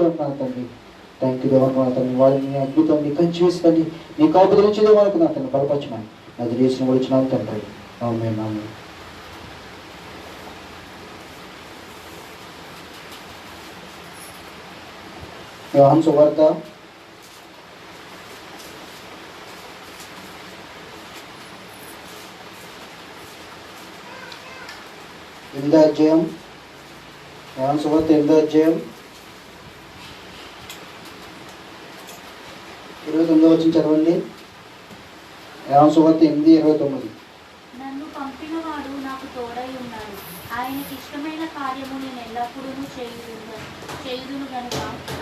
నా తండ్రి. Thank you దేవా తండ్రి. వాళ్ళని నీ అద్భుతం నీ కంచి వేసుకోండి, నీ కాపుదల నుంచి దేవాలకు నా తండ్రి బలపరచమని అది చేసిన వచ్చినాను తండ్రి. ఆమేన్ ఆమేన్. యోహాను సువార్త 8వ అధ్యాయం. యోహాను సువార్త 8వ అధ్యాయం 29వ వచనం చదవండి. యోహాను సువార్త 8:29. నన్ను పంపినవాడు నాకు తోడై ఉన్నాడు, ఆయనకి ఇష్టమైన కార్యము నేను ఎల్లప్పుడూ చేయుదును గనుక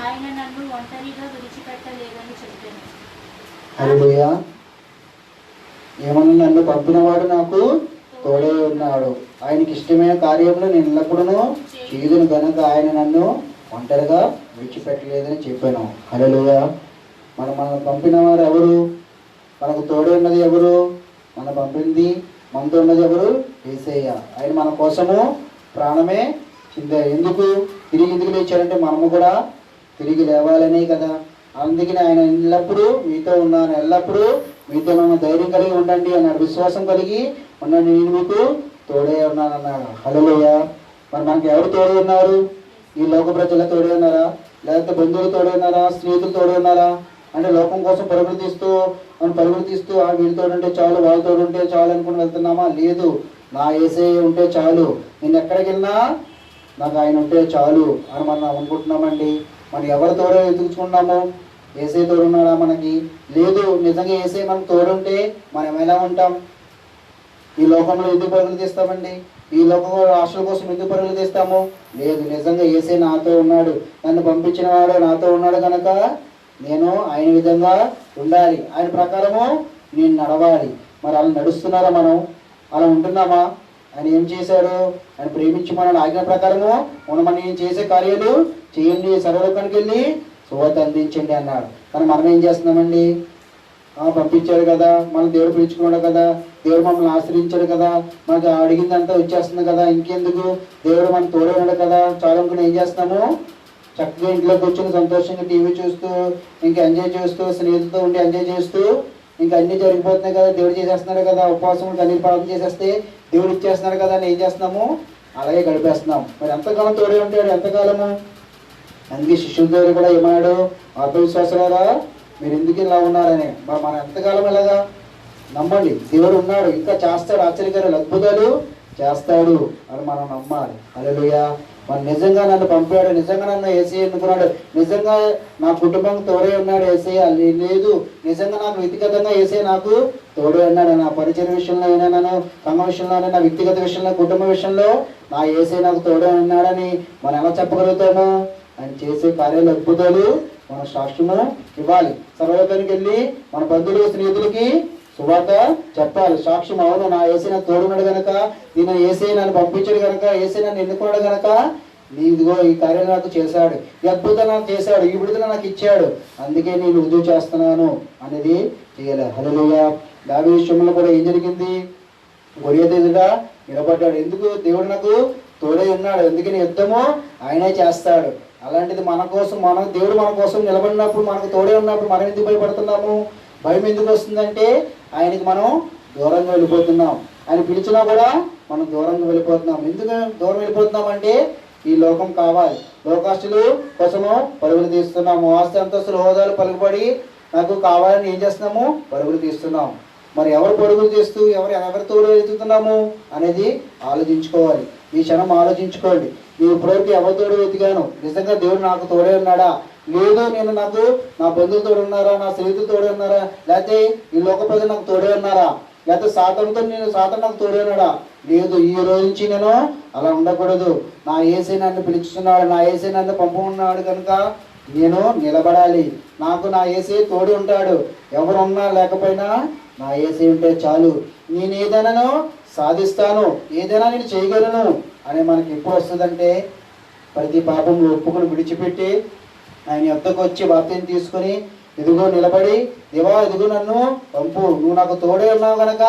ఆయన నన్ను ఒంటరిగా విడిచిపెట్టలేదని చెప్పాను. హల్లెలూయా. ఏమన్నా, నన్ను పంపినవాడు నాకు తోడై ఉన్నాడు, ఆయనకి ఇష్టమైన కార్యములు నేను ఎల్లప్పుడూ చేయుదును కనుక ఆయన నన్ను ఒంటరిగా విడిచిపెట్టలేదని చెప్పాను. హల్లెలూయా. మనల్ని పంపిన వారు ఎవరు? మనకు తోడే ఉన్నది ఎవరు? మన పంపింది మనతో ఉన్నది ఎవరు? యేసయ్య. ఆయన మన కోసము ప్రాణమే చిందారు. ఎందుకు ఎందుకు లేచారంటే మనము కూడా తిరిగి లేవాలనే కదా. అందుకని ఆయన ఎల్లప్పుడూ మీతో ఉన్నాను, ఎల్లప్పుడూ మీతో ఉన్న ధైర్యం కలిగి ఉండండి అన్నాడు, విశ్వాసం కలిగి ఉండండి, నేను మీకు తోడే ఉన్నాను అన్నాడు. హల్లెలూయా. మరి మనకు ఎవరు తోడే ఉన్నారు? ఈ లోక ప్రజల తోడే ఉన్నారా? లేకపోతే బంధువులు తోడే ఉన్నారా? స్నేహితులు తోడే ఉన్నారా? అంటే లోకం కోసం పరుగులు తీస్తూ వీళ్ళతో ఉంటే చాలు, వాళ్ళతో ఉంటే చాలు అనుకుని వెళ్తున్నామా? లేదు, నా యేసయ్య ఉంటే చాలు, నేను ఎక్కడికి వెళ్ళినా నాకు ఆయన ఉంటే చాలు అని మనం అనుకుంటున్నామండి. మనం ఎవరి తోడో ఎదుగుచుకున్నాము? యేసయ్య తోడున్నాడా మనకి? లేదు. నిజంగా యేసయ్య మనకు తోడుంటే మనం ఎలా ఉంటాం? ఈ లోకంలో ఎందుకు పరుగులు తీస్తామండి? ఈ లోకంలో రాష్ట్రాల కోసం ఎందుకు పరుగులు తీస్తాము? లేదు, నిజంగా యేసయ్య నాతో ఉన్నాడు, నన్ను పంపించిన వాడు నాతో ఉన్నాడు కనుక నేను ఆయన విధంగా ఉండాలి, ఆయన ప్రకారము నేను నడవాలి. మరి అలా నడుస్తున్నారా? మనం అలా ఉంటున్నామా? ఆయన ఏం చేశాడు? ఆయన ప్రేమించి మన ఆజ్ఞ ప్రకారము మనం ఏం చేసే కార్యాలు చేయండి, సర్వలోకానికి వెళ్ళి సువార్త అందించండి అన్నాడు. కానీ మనం ఏం చేస్తున్నామండి? పంపించాడు కదా, మనం దేవుడు పిలుచుకున్నాడు కదా, దేవుడు మమ్మల్ని ఆశ్రయించాడు కదా, మనకు అడిగిందంతా వచ్చేస్తుంది కదా, ఇంకెందుకు, దేవుడు మనకు తోడే ఉన్నాడు కదా చాలా అనుకుని ఏం చేస్తున్నాము? చక్కగా ఇంట్లో కూర్చొని సంతోషంగా టీవీ చూస్తూ, ఇంకా ఎంజాయ్ చేస్తూ, స్నేహితులతో ఉండి ఎంజాయ్ చేస్తూ, ఇంకా అన్నీ జరిగిపోతున్నాయి కదా, దేవుడు చేసేస్తున్నాడు కదా, ఉపవాసం అన్ని ప్రార్థన చేసేస్తే దేవుడు ఇచ్చేస్తున్నాడు కదా అని ఏం చేస్తున్నాము? అలాగే గడిపేస్తున్నాం. మరి ఎంతకాలం తోడే ఉంటాడు? ఎంతకాలము? అందుకే శిష్యుల దగ్గర కూడా ఏమన్నాడు? ఆత్మవిశ్వాసారా మీరు ఎందుకు ఇలా ఉన్నారని. మరి మనం ఎంతకాలం ఇలాగా నమ్మండి, దేవుడు ఉన్నాడు, ఇంకా చేస్తాడు, ఆశ్చర్యకరమైన అద్భుతాలు చేస్తాడు అని మనం నమ్మాలి. హల్లెలూయా. మరి నిజంగా నన్ను పంపాడు, నిజంగా నన్ను యేసయ్య ఎన్నుకున్నాడు, నిజంగా నా కుటుంబం తోడే ఉన్నాడు యేసయ్య. లేదు, నిజంగా నాకు వ్యక్తిగతంగా యేసయ్య నాకు తోడే ఉన్నాడు. నా పరిచయ విషయంలో అయినా, నన్ను సంఘ విషయంలో, నా వ్యక్తిగత విషయంలో, కుటుంబ విషయంలో నా యేసయ్య నాకు తోడే ఉన్నాడని మనం ఎలా చెప్పగలుగుతాము? ఆయన చేసే కార్యాలు అద్భుతాలు మన సాక్ష్యము ఇవ్వాలి. సర్వలోకానికి వెళ్ళి మన బంధువులు స్నేహితులకి సువార్త చెప్పాలి, సాక్ష్యం. అవును, నా యేసయ్య నాకు తోడున్నాడు కనుక, నేను యేసయ్య నన్ను పంపించాడు కనుక, యేసయ్య నన్ను ఎన్నుకున్నాడు కనుక ఇదిగో ఈ కార్యాలు నాకు చేశాడు, ఈ అద్భుతం నాకు చేశాడు, ఈ విడుదల నాకు ఇచ్చాడు, అందుకే నేను రుజువు చేస్తున్నాను అనేది చేయాలి. హల్లెలూయా. దావీదు విషయంలో కూడా ఏం జరిగింది? గొలియాతు ఎదుట నిలబడ్డాడు. ఎందుకు? దేవుడు నాకు తోడై ఉన్నాడు, అందుకని యుద్ధము ఆయనే చేస్తాడు. అలాంటిది మన కోసం, దేవుడు మన కోసం నిలబడినప్పుడు, మనకు తోడే ఉన్నప్పుడు మనం ఎందుకు భయపడుతున్నాము? భయం ఎందుకు వస్తుందంటే ఆయనకి మనం దూరంగా వెళ్ళిపోతున్నాం. ఆయన పిలిచినా కూడా మనం దూరంగా వెళ్ళిపోతున్నాం. ఎందుకు దూరం వెళ్ళిపోతున్నాం అంటే ఈ లోకం కావాలి, లోకాస్తులు కోసము పరుగులు తీస్తున్నాము, ఆస్తి అంతస్తులు హోదాలు పలుకుబడి నాకు కావాలని ఏం చేస్తున్నాము? పరుగులు తీస్తున్నాం. మరి ఎవరు పరుగులు తీస్తూ ఎవరితో వెతుకుతున్నాము అనేది ఆలోచించుకోవాలి. ఈ క్షణం ఆలోచించుకోండి. నేను ఇప్పటివరకు ఎవరితోడు వెతికాను? నిజంగా దేవుడు నాకు తోడే ఉన్నాడా? లేదు, నేను నాకు నా బంధువులతో ఉన్నారా, నా స్నేహితులతో ఉన్నారా, లేకపోతే ఈ లోక ప్రజలు నాకు తోడే ఉన్నారా, లేకపోతే సాతాను నాకు తోడే ఉన్నాడా? లేదు. ఈ రోజు నుంచి నేను అలా ఉండకూడదు. నా యేసయ్య నన్ను పిలుస్తున్నాడు, నా యేసయ్య నన్ను పంపుకున్నాడు కనుక నేను నిలబడాలి. నాకు నా యేసయ్య తోడు ఉంటాడు, ఎవరున్నా లేకపోయినా నా యేసయ్య ఉంటే చాలు, నేను ఏదైనాను సాధిస్తాను, ఏదైనా నేను చేయగలను అని మనకి ఎప్పుడు వస్తుందంటే ప్రతి పాపం ఒప్పుకుని విడిచిపెట్టి ఆయన యొద్దకు వచ్చి బాప్తిసం తీసుకొని ఇదిగో నిలబడి, దేవా ఇదిగో నన్ను పంపు, నువ్వు నాకు తోడే ఉన్నావు కనుక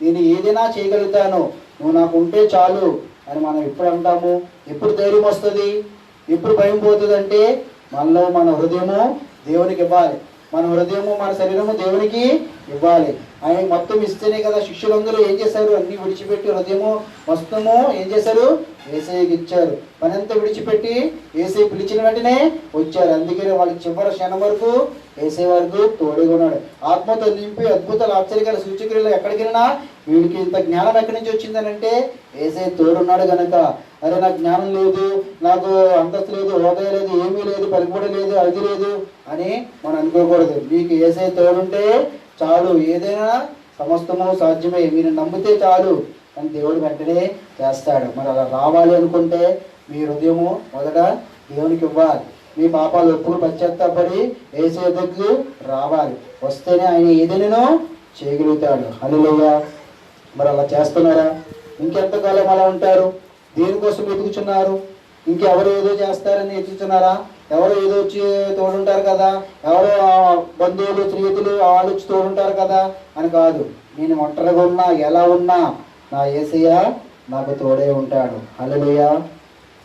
నేను ఏదైనా చేయగలుగుతాను, నువ్వు నాకు ఉంటే చాలు అని మనం ఎప్పుడు అంటాము? ఎప్పుడు ధైర్యం వస్తుంది, ఎప్పుడు భయం పోతుంది అంటే మనలో మన హృదయము దేవునికి ఇవ్వాలి, మన హృదయము మన శరీరము దేవునికి ఇవ్వాలి. ఆయన మొత్తం ఇస్తేనే కదా శిష్యులందరూ ఏం చేశారు, అన్ని విడిచిపెట్టి హృదయము మొత్తము ఏం చేశారు, యేసయ్యకి ఇచ్చారు. పనంతా విడిచిపెట్టి యేసయ్య పిలిచిన వెంటనే వచ్చారు. అందుకని వాళ్ళకి చివరి క్షణం వరకు యేసయ్య వరకు తోడుగా ఉన్నాడు. ఆత్మతో నింపి అద్భుతాలు ఆశ్చర్యకాల సూచక్రియలు ఎక్కడికి వెళ్ళినా వీడికి ఇంత జ్ఞానం ఎక్కడి నుంచి వచ్చిందనంటే యేసయ్య తోడున్నాడు కనుక. అరే నాకు జ్ఞానం లేదు, నాకు అంతస్తు లేదు, హోదా లేదు, ఏమీ లేదు, పలుకుబడి లేదు, అది లేదు అని మనం అనుకోకూడదు. మీకు యేసయ్య తోడుంటే చాలు, ఏదైనా సమస్తము సాధ్యమే, మీరు నమ్మితే చాలు అని దేవుడు వెంటనే చేస్తాడు. మరి అలా రావాలి అనుకుంటే మీ హృదయము మొదట దేవునికి ఇవ్వాలి. మీ పాపాలు ఎప్పుడు పశ్చాత్తాపడి యేసయ్య దగ్గరకు రావాలి. వస్తేనే ఆయన ఏదైనా చేయగలుగుతాడు. హల్లెలూయా. మరి అలా చేస్తున్నారా? ఇంకెంతకాలం అలా ఉంటారు? దేనికోసం వెతుకుతున్నారు? ఇంకెవరు ఏదో చేస్తారని వెతుకుతున్నారా? ఎవరు ఏదో వచ్చి తోడుంటారు కదా, ఎవరో బంధువులు స్నేహితులు వాళ్ళు వచ్చి తోడుంటారు కదా అని కాదు. నేను ఒంటరిగా ఉన్నా, ఎలా ఉన్నా నా యేసయ్య నాకు తోడే ఉంటాడు. హల్లెలూయా.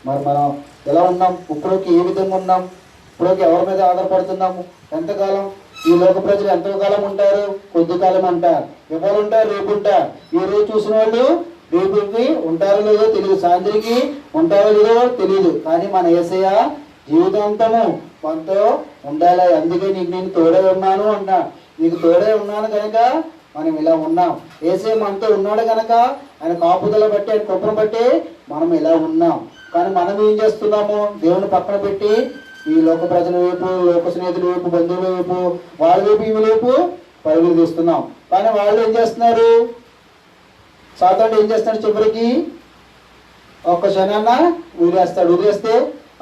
మరి మనం ఎలా ఉన్నాం? ఇప్పుడుకి ఏ విధంగా ఉన్నాం? ఇప్పుడుకి ఎవరి మీద ఆధారపడుతున్నాము? ఎంతకాలం? ఈ లోక ప్రజలు ఎంతకాలం ఉంటారు? కొద్ది కాలం అంటారు. ఎవరు ఉంటారు? రేపు ఉంటారు. ఈ రోజు చూసిన వాళ్ళు రేపుకి ఉంటారో లేదో తెలియదు, సాయంత్రికి ఉంటారో లేదో తెలియదు. కానీ మన యేసయ్య జీవితాంతము మనతో ఉండాలి. అందుకే నీకు నేను తోడే ఉన్నాను అంటా. నీకు తోడే ఉన్నాను కనుక మనం ఇలా ఉన్నాం. యేసయ్య మనతో ఉన్నాడు కనుక ఆయన కాపుదల బట్టి, ఆయన కృపను బట్టి మనం ఇలా ఉన్నాం. కానీ మనం ఏం చేస్తున్నాము? దేవుని పక్కన పెట్టి ఈ లోక ప్రజల వైపు, లోక స్నేహితుల వైపు, బంధువుల వైపు, వాళ్ళ వైపు, ఇవి వైపు పరుగులు తీస్తున్నాం. కానీ వాళ్ళు ఏం చేస్తున్నారు? సాతానుడు ఏం చేస్తాడు? చివరికి ఒక్క క్షణాన్న వదిలేస్తాడు. వదిలేస్తే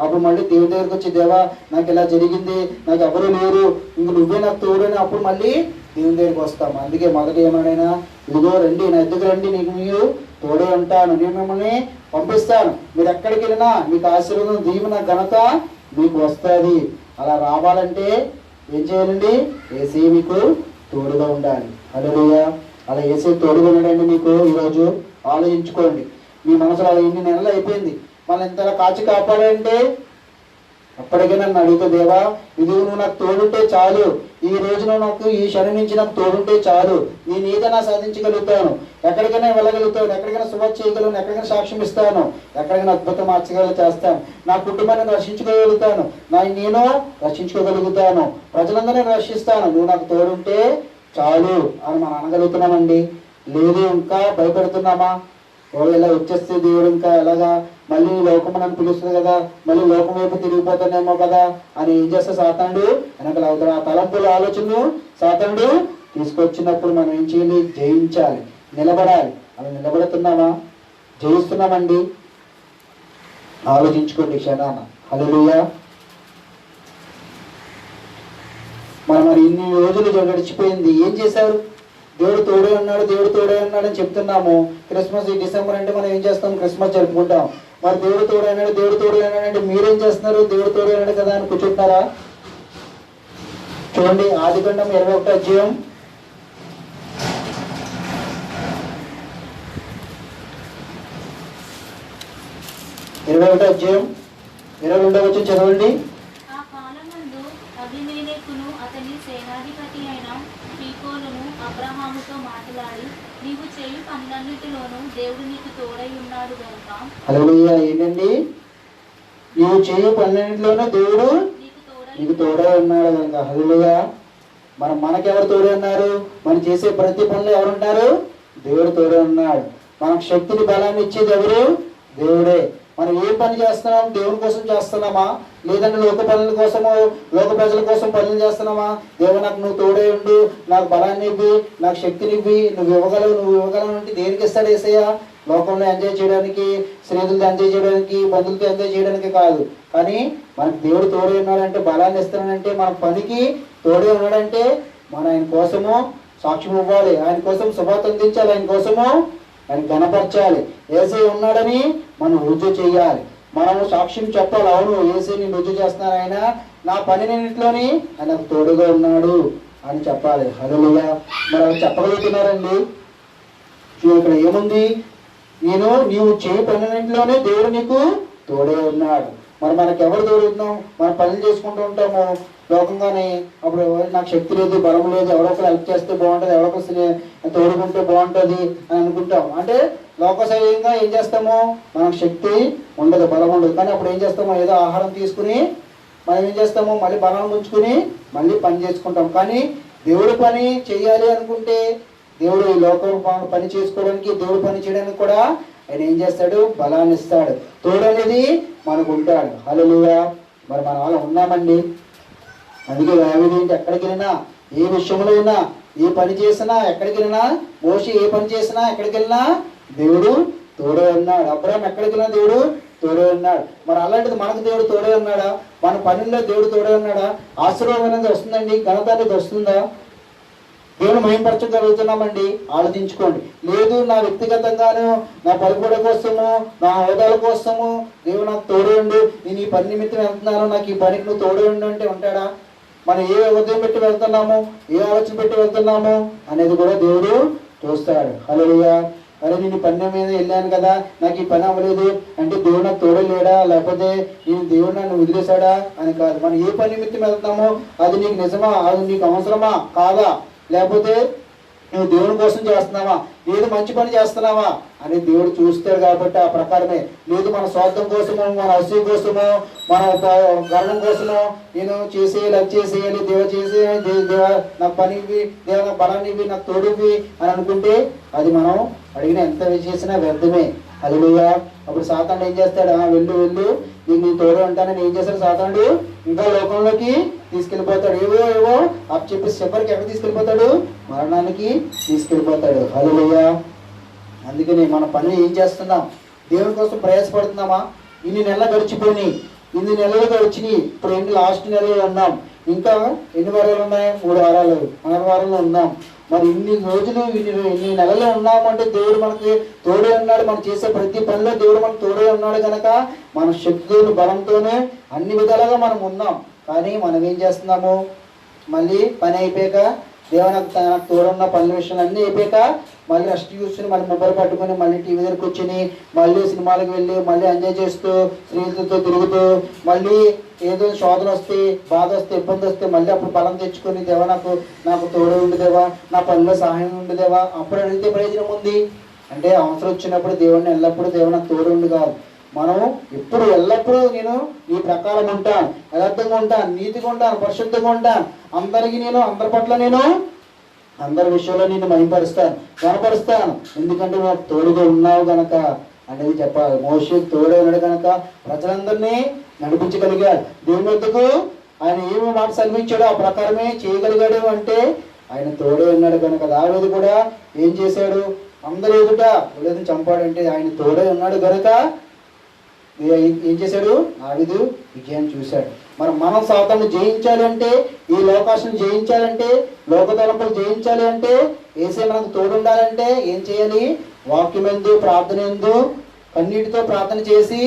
అప్పుడు మళ్ళీ దేవుడి దగ్గరికి వచ్చి, దేవా నాకు ఇలా జరిగింది, నాకు ఎవరు లేరు, ఇంక నువ్వే నాకు తోడని అప్పుడు మళ్ళీ దేవుని దగ్గరికి వస్తాం. అందుకే మొదట ఏమైనా, ఇదిగో రండి నా ఎద్దుకు రండి, నీకు మీరు తోడే ఉంటాను, నేను మిమ్మల్ని పంపిస్తాను, మీరు ఎక్కడికి వెళ్ళినా మీకు ఆశీర్వాదం, దీవెన, ఘనత మీకు వస్తుంది. అలా రావాలంటే ఏం చేయాలండి? యేసయ్య మీకు తోడుగా ఉండాలి. హల్లెలూయా. అలా యేసయ్య తోడుగా ఉన్నాడండి మీకు. ఈరోజు ఆలోచించుకోండి. మీ మనసులో ఎన్ని నెలలు అయిపోయింది, మళ్ళీ ఇంతలా కాచి కాపాడంటే అప్పటికే నన్ను అడుగుతా, దేవా ఇది నువ్వు నాకు తోడుంటే చాలు, ఈ రోజున నాకు ఈ క్షణం నుంచి నాకు తోడుంటే చాలు, నేను ఏదైనా సాధించగలుగుతాను, ఎక్కడికైనా వెళ్ళగలుగుతాను, ఎక్కడికైనా శుభ చేయగలను, ఎక్కడికైనా సాక్ష్యం ఇస్తాను, ఎక్కడికైనా అద్భుతం మార్చగల చేస్తాను, నా కుటుంబాన్ని రక్షించుకోగలుగుతాను, నేను రక్షించుకోగలుగుతాను, ప్రజలందరినీ రక్షిస్తాను, నువ్వు నాకు తోడుంటే చాలు అని మనం అనగలుగుతున్నామండి. లేదు ఇంకా భయపెడుతున్నామా? ఇలా వచ్చేస్తే దేవుడు ఇంకా ఎలాగా, మళ్ళీ లోకం నన్ను పిలుస్తుంది కదా, మళ్ళీ లోకం వైపు తిరిగిపోతానేమో కదా అని ఏం చేస్తే సాతానుడు వెనకలు అవుతాడు. ఆ తలంపుల ఆలోచనలు సాతానుడు తీసుకొచ్చినప్పుడు మనం ఏం చేయాలి? జయించాలి, నిలబడాలి. అలా నిలబడుతున్నామా? జయిస్తున్నామండి? ఆలోచించుకోండి క్షణాన. హల్లెలూయా. మరి ఇన్ని రోజులు గడిచిపోయింది, ఏం చేశారు? దేవుడు తోడే ఉన్నాడు, దేవుడు తోడే ఉన్నాడు అని చెప్తున్నాము. క్రిస్మస్ ఈ డిసెంబర్ అంటే మనం ఏం చేస్తాం? క్రిస్మస్ జరుపుకుంటాం. మరి దేవుడు తోడే ఉన్నాడు, దేవుడు తోడే ఉన్నాడు అంటే మీరేం చేస్తున్నారు? దేవుడు తోడే ఉన్నాడు కదా అని కూర్చుంటున్నారా? చూడండి, ఆదికాండం 21వ అధ్యాయం 22వ వచనం చదవండి. ఆ కాలమందు అబీమెలెకును అతని సేనాధిపతి అయిన ఫీకోలును అబ్రహాముతో మాట్లాడి, నీవు చేయు పనులన్నిటిలోనూ దేవుడు నీకు తోడై ఉన్నాడు గనుక. హల్లెలూయా. ఏంటండి? నీవు చేయు పనులన్నిటిలోనూ దేవుడు నీకు తోడై ఉన్నాడు కనుక. హల్లెలూయా. మనకెవరు తోడే ఉన్నారు? మనం చేసే ప్రతి పనులు ఎవరుంటారు? దేవుడు తోడే ఉన్నాడు. మనకు శక్తిని, బలాన్ని ఇచ్చేది ఎవరు? దేవుడే. మనం ఏ పని చేస్తున్నాం? దేవుని కోసం చేస్తున్నామా? లేదంటే లోక పనుల కోసము, లోక ప్రజల కోసం పనులు చేస్తున్నామా? దేవుడు నాకు నువ్వు తోడే ఉండు, నాకు బలాన్ని ఇవ్వి, నాకు శక్తిని ఇవ్వి, నువ్వు ఇవ్వగలవు అంటే దేనికి ఇస్తాడు యేసయ్య? లోకంలో ఎంజాయ్ చేయడానికి, స్నేహితులతో ఎంజాయ్ చేయడానికి, బంధువులతో ఎంజాయ్ చేయడానికి కాదు. కానీ మనకు దేవుడు తోడే ఉన్నాడంటే, బలాన్ని ఇస్తున్నాడంటే, మన పనికి తోడే ఉన్నాడంటే మనం ఆయన కోసము సాక్ష్యం ఇవ్వాలి, ఆయన కోసం శుభార్త అందించాలి, ఆయన కోసము ఆయన గణపరచాలి. యేసయ్య ఉన్నాడని మనం రుజువు చేయాలి, మనము సాక్ష్యం చెప్పాలి. అవును, యేసయ్య నేను రుజువు చేస్తున్నాను, ఆయన నా పనినింటిలోని ఆయనకు తోడుగా ఉన్నాడు అని చెప్పాలి. హల్లెలూయా. మరి అవి చెప్పగలుగుతున్నారండి? ఇక్కడ ఏముంది? నీవు చేయి పనినింటిలోనే దేవుడు నీకు తోడే ఉన్నాడు. మరి మనకు ఎవరు తోడుతున్నాం? మనం పనులు చేసుకుంటూ ఉంటాము లోకంగానే. అప్పుడు నాకు శక్తి లేదు, బలం లేదు, ఎవరో ఒకరు హెల్ప్ చేస్తే బాగుంటుంది, ఎవరో ఒకరు తోడుకుంటే బాగుంటుంది అని అనుకుంటాం. అంటే లోకశైలంగా ఏం చేస్తాము? మనకు శక్తి ఉండదు, బలం ఉండదు. కానీ అప్పుడు ఏం చేస్తాము? ఏదో ఆహారం తీసుకుని మనం ఏం చేస్తాము? మళ్ళీ బలాన్ని ఉంచుకుని మళ్ళీ పని చేసుకుంటాం. కానీ దేవుడు పని చేయాలి అనుకుంటే, దేవుడు ఈ లోకం పని చేసుకోవడానికి, దేవుడు పని చేయడానికి కూడా ఆయన ఏం చేస్తాడు? బలాన్ని ఇస్తాడు. తోడు అనేది మనకు ఉంటాడు. హల్లెలూయా. మరి మనం అలా ఉన్నామండి. అందుకే దావీదు ఎక్కడికి వెళ్ళినా, ఏ విషయంలో అయినా, ఏ పని చేసినా, ఎక్కడికి వెళ్ళినా, మోషే ఏ పని చేసినా, ఎక్కడికి వెళ్ళినా దేవుడు తోడే ఉన్నాడు. అబ్రాహాం ఎక్కడికి వెళ్ళినా దేవుడు తోడే ఉన్నాడు. మరి అలాంటిది మనకు దేవుడు తోడే ఉన్నాడా? మన పనుల్లో దేవుడు తోడే ఉన్నాడా? ఆశీర్వాదం అనేది వస్తుందండి, ఘనత అనేది వస్తుందా? దేవుడు మహిమపరచగలుగుతున్నామండి? ఆలోచించుకోండి. లేదు, నా వ్యక్తిగతంగాను, నా పలుకుబడి కోసము, నా హోదాల కోసము దేవుడు నాకు తోడే ఉండు, నేను ఈ పని నిమిత్తం వెళ్తున్నాను, నాకు ఈ పనికి నువ్వు తోడే ఉండు అంటే ఉంటాడా? మనం ఏ ఉదయం పెట్టి వెళ్తున్నాము, ఏ ఆలోచన పెట్టి వెళ్తున్నాము అనేది కూడా దేవుడు చూస్తాడు. హల్లెలూయా. అరే నేను పని మీద వెళ్ళాను కదా, నాకు ఈ పని అవ్వలేదు అంటే దేవుడు నాకు తోడే లేడా, లేకపోతే నేను దేవుడు నన్ను వదిలేశాడా అని కాదు. మనం ఏ పని నిమిత్తం వెళ్తామో అది నీకు నిజమా, అది నీకు అవసరమా కాదా, లేకపోతే నువ్వు దేవుని కోసం చేస్తున్నావా, లేదు మంచి పని చేస్తున్నావా అని దేవుడు చూస్తాడు. కాబట్టి ఆ ప్రకారమే. లేదు మన స్వార్థం కోసము, మన అసూయ కోసము, మన గర్వం కోసము నేను చేసేయాలి, అది చేసేయాలి, దేవ చేసేయాలి, దేవ నాకు పని ఇవి, దేవ నాకు బలాన్ని ఇవి, నాకు తోడువి అని అనుకుంటే అది మనం అడిగిన ఎంత చేసినా వ్యర్థమే. హల్లెలూయా. అప్పుడు సాతానుడు ఏం చేస్తాడు? వెళ్ళు వెళ్ళు, నీకు నీ తోడు ఉంటానని ఏం చేస్తాడు సాతానుడు? ఇంకా లోకంలోకి తీసుకెళ్ళిపోతాడు. ఏవో అప్పు చెప్పేసి చివరికి ఎక్కడ తీసుకెళ్ళిపోతాడు? మరణానికి తీసుకెళ్ళిపోతాడు. హల్లెలూయా. అందుకని మన పని ఏం చేస్తున్నాం? దేవుని కోసం ప్రయాసపడుతున్నామా? ఇన్ని నెలలు గడిచిపోయి, ఇన్ని నెలలు గడిచినాయి, ఇప్పుడు ఎన్ని లాస్ట్ నెలలో ఉన్నాం, ఇంకా ఎన్ని వారాలు ఉన్నాయి? 3 వారాలు, 4 వారాల్లో ఉన్నాం. మరి ఇన్ని రోజులు, ఇన్ని నెలలు ఉన్నాము అంటే దేవుడు మనకి తోడే ఉన్నాడు. మనం చేసే ప్రతి పనిలో దేవుడు మనకు తోడే ఉన్నాడు కనుక మన శక్తితోని, బలంతోనే అన్ని విధాలుగా మనం ఉన్నాం. కానీ మనం ఏం చేస్తున్నాము? మళ్ళీ పని అయిపోయాక, దేవుడు నాకు తోడున్న పనుల విషయాలు అన్నీ అయిపోయాక మళ్ళీ రెస్ట్ చూసుకుని మళ్ళీ మొబైల్ పట్టుకుని మళ్ళీ టీవీ దగ్గర కూర్చొని మళ్ళీ సినిమాలకు వెళ్ళి మళ్ళీ ఎంజాయ్ చేస్తూ స్త్రీలతో తిరుగుతూ మళ్ళీ ఏదో శోధన వస్తే, బాధ వస్తే, ఇబ్బంది వస్తే మళ్ళీ అప్పుడు బలం తెచ్చుకొని దేవా నాకు తోడు ఉండదేవా, నా పనిలో సహాయం ఉండదేవా అప్పుడు అడిగితే ప్రయోజనం ఉంది అంటే అవసరం వచ్చినప్పుడు దేవుడిని ఎల్లప్పుడూ దేవుడు నాకు తోడు ఉండు కాదు. మనం ఎప్పుడు ఎల్లప్పుడూ నేను నీ ప్రకారం ఉంటాను, యథార్థంగా ఉంటాను, నీతిగా ఉంటాను, పరిశుద్ధంగా ఉంటాను, అందరి పట్ల నేను అందరి విషయంలో నేను మహిమపరుస్తాను, కనపరుస్తాను. ఎందుకంటే నువ్వు తోడుగా ఉన్నావు గనక అనేది చెప్పాలి. మోషే తోడే ఉన్నాడు కనుక ప్రజలందరినీ నడిపించగలిగాడు. దేవుని వద్దకు ఆయన ఏమి మాట సెలవించాడో ఆ ప్రకారమే చేయగలిగాడు అంటే ఆయన తోడే ఉన్నాడు కనుక. దావీదు కూడా ఏం చేశాడు? అందరూ ఎదుట గొలియాతును చంపాడంటే ఆయన తోడే ఉన్నాడు కనుక ఏం చేశాడు? దావీదు విజయం చూశాడు. మనం సాతాను జయించాలి అంటే, ఈ లోకాశను జయించాలంటే, లోకతలంపులు జయించాలి అంటే, యేసే మనకు తోడు ఉండాలంటే ఏం చేయాలి? వాక్యమెందు, ప్రార్థన ఎందు కన్నీటితో ప్రార్థన చేసి,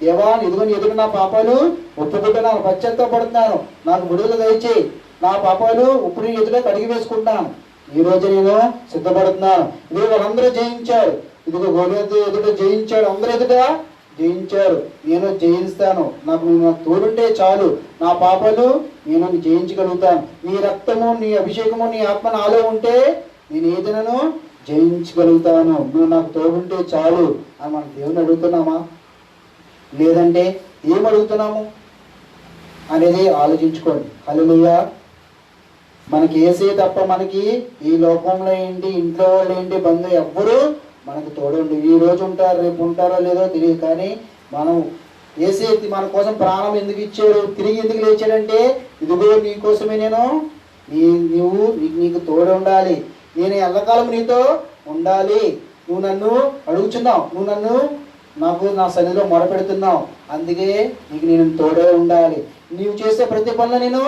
దేవా ఇదిగో ఎదుగు నా పాపాలు ఒప్పుకుంటున్నాను, పశ్చాత్తాపడుతున్నాను, నాకు విడుదల దయచేయి, నా పాపాలు ఇప్పుడు ఎదుట కడిగి వేసుకుంటున్నాను, ఈ రోజు నేను సిద్ధపడుతున్నాను. ఇదిగో వాళ్ళందరూ జయించారు, ఇదిగో గొలియాతు ఎదుట జయించాడు, అందరూ ఎదుట జయించారు, నేను జయిస్తాను, నాకు తోడుంటే చాలు, నా పాపాలు నేను జయించగలుగుతాను, నీ రక్తము, నీ అభిషేకము, నీ ఆత్మ నాలో ఉంటే నేను ఏదైనాను జయించగలుగుతాను, నువ్వు నాకు తోడుంటే చాలు అని మనం దేవుని అడుగుతున్నామా? లేదంటే ఏం అడుగుతున్నాము అనేది ఆలోచించుకోండి. హల్లెలూయా. మనకి యేసే తప్ప మనకి ఈ లోకంలో ఏంటి, ఇంట్లో వాళ్ళు ఏంటి, బంధువు ఎవ్వరూ మనకు తోడుండి ఈ రోజు ఉంటారు, రేపు ఉంటారో లేదో తెలియదు. కానీ మనం యేసే మన కోసం ప్రాణం ఎందుకు ఇచ్చాడు, తిరిగి ఎందుకు లేచాడంటే ఇదిగో నీ కోసమే నేను నీకు తోడు ఉండాలి, నేను ఎల్లకాలం నీతో ఉండాలి, నువ్వు నన్ను అడుగుచున్నావు, నువ్వు నాకు నా సన్నిధిలో మొరపెడుతున్నావు, అందుకే నీకు నేను తోడే ఉండాలి, నీవు చేసే ప్రతి పనిలో నేను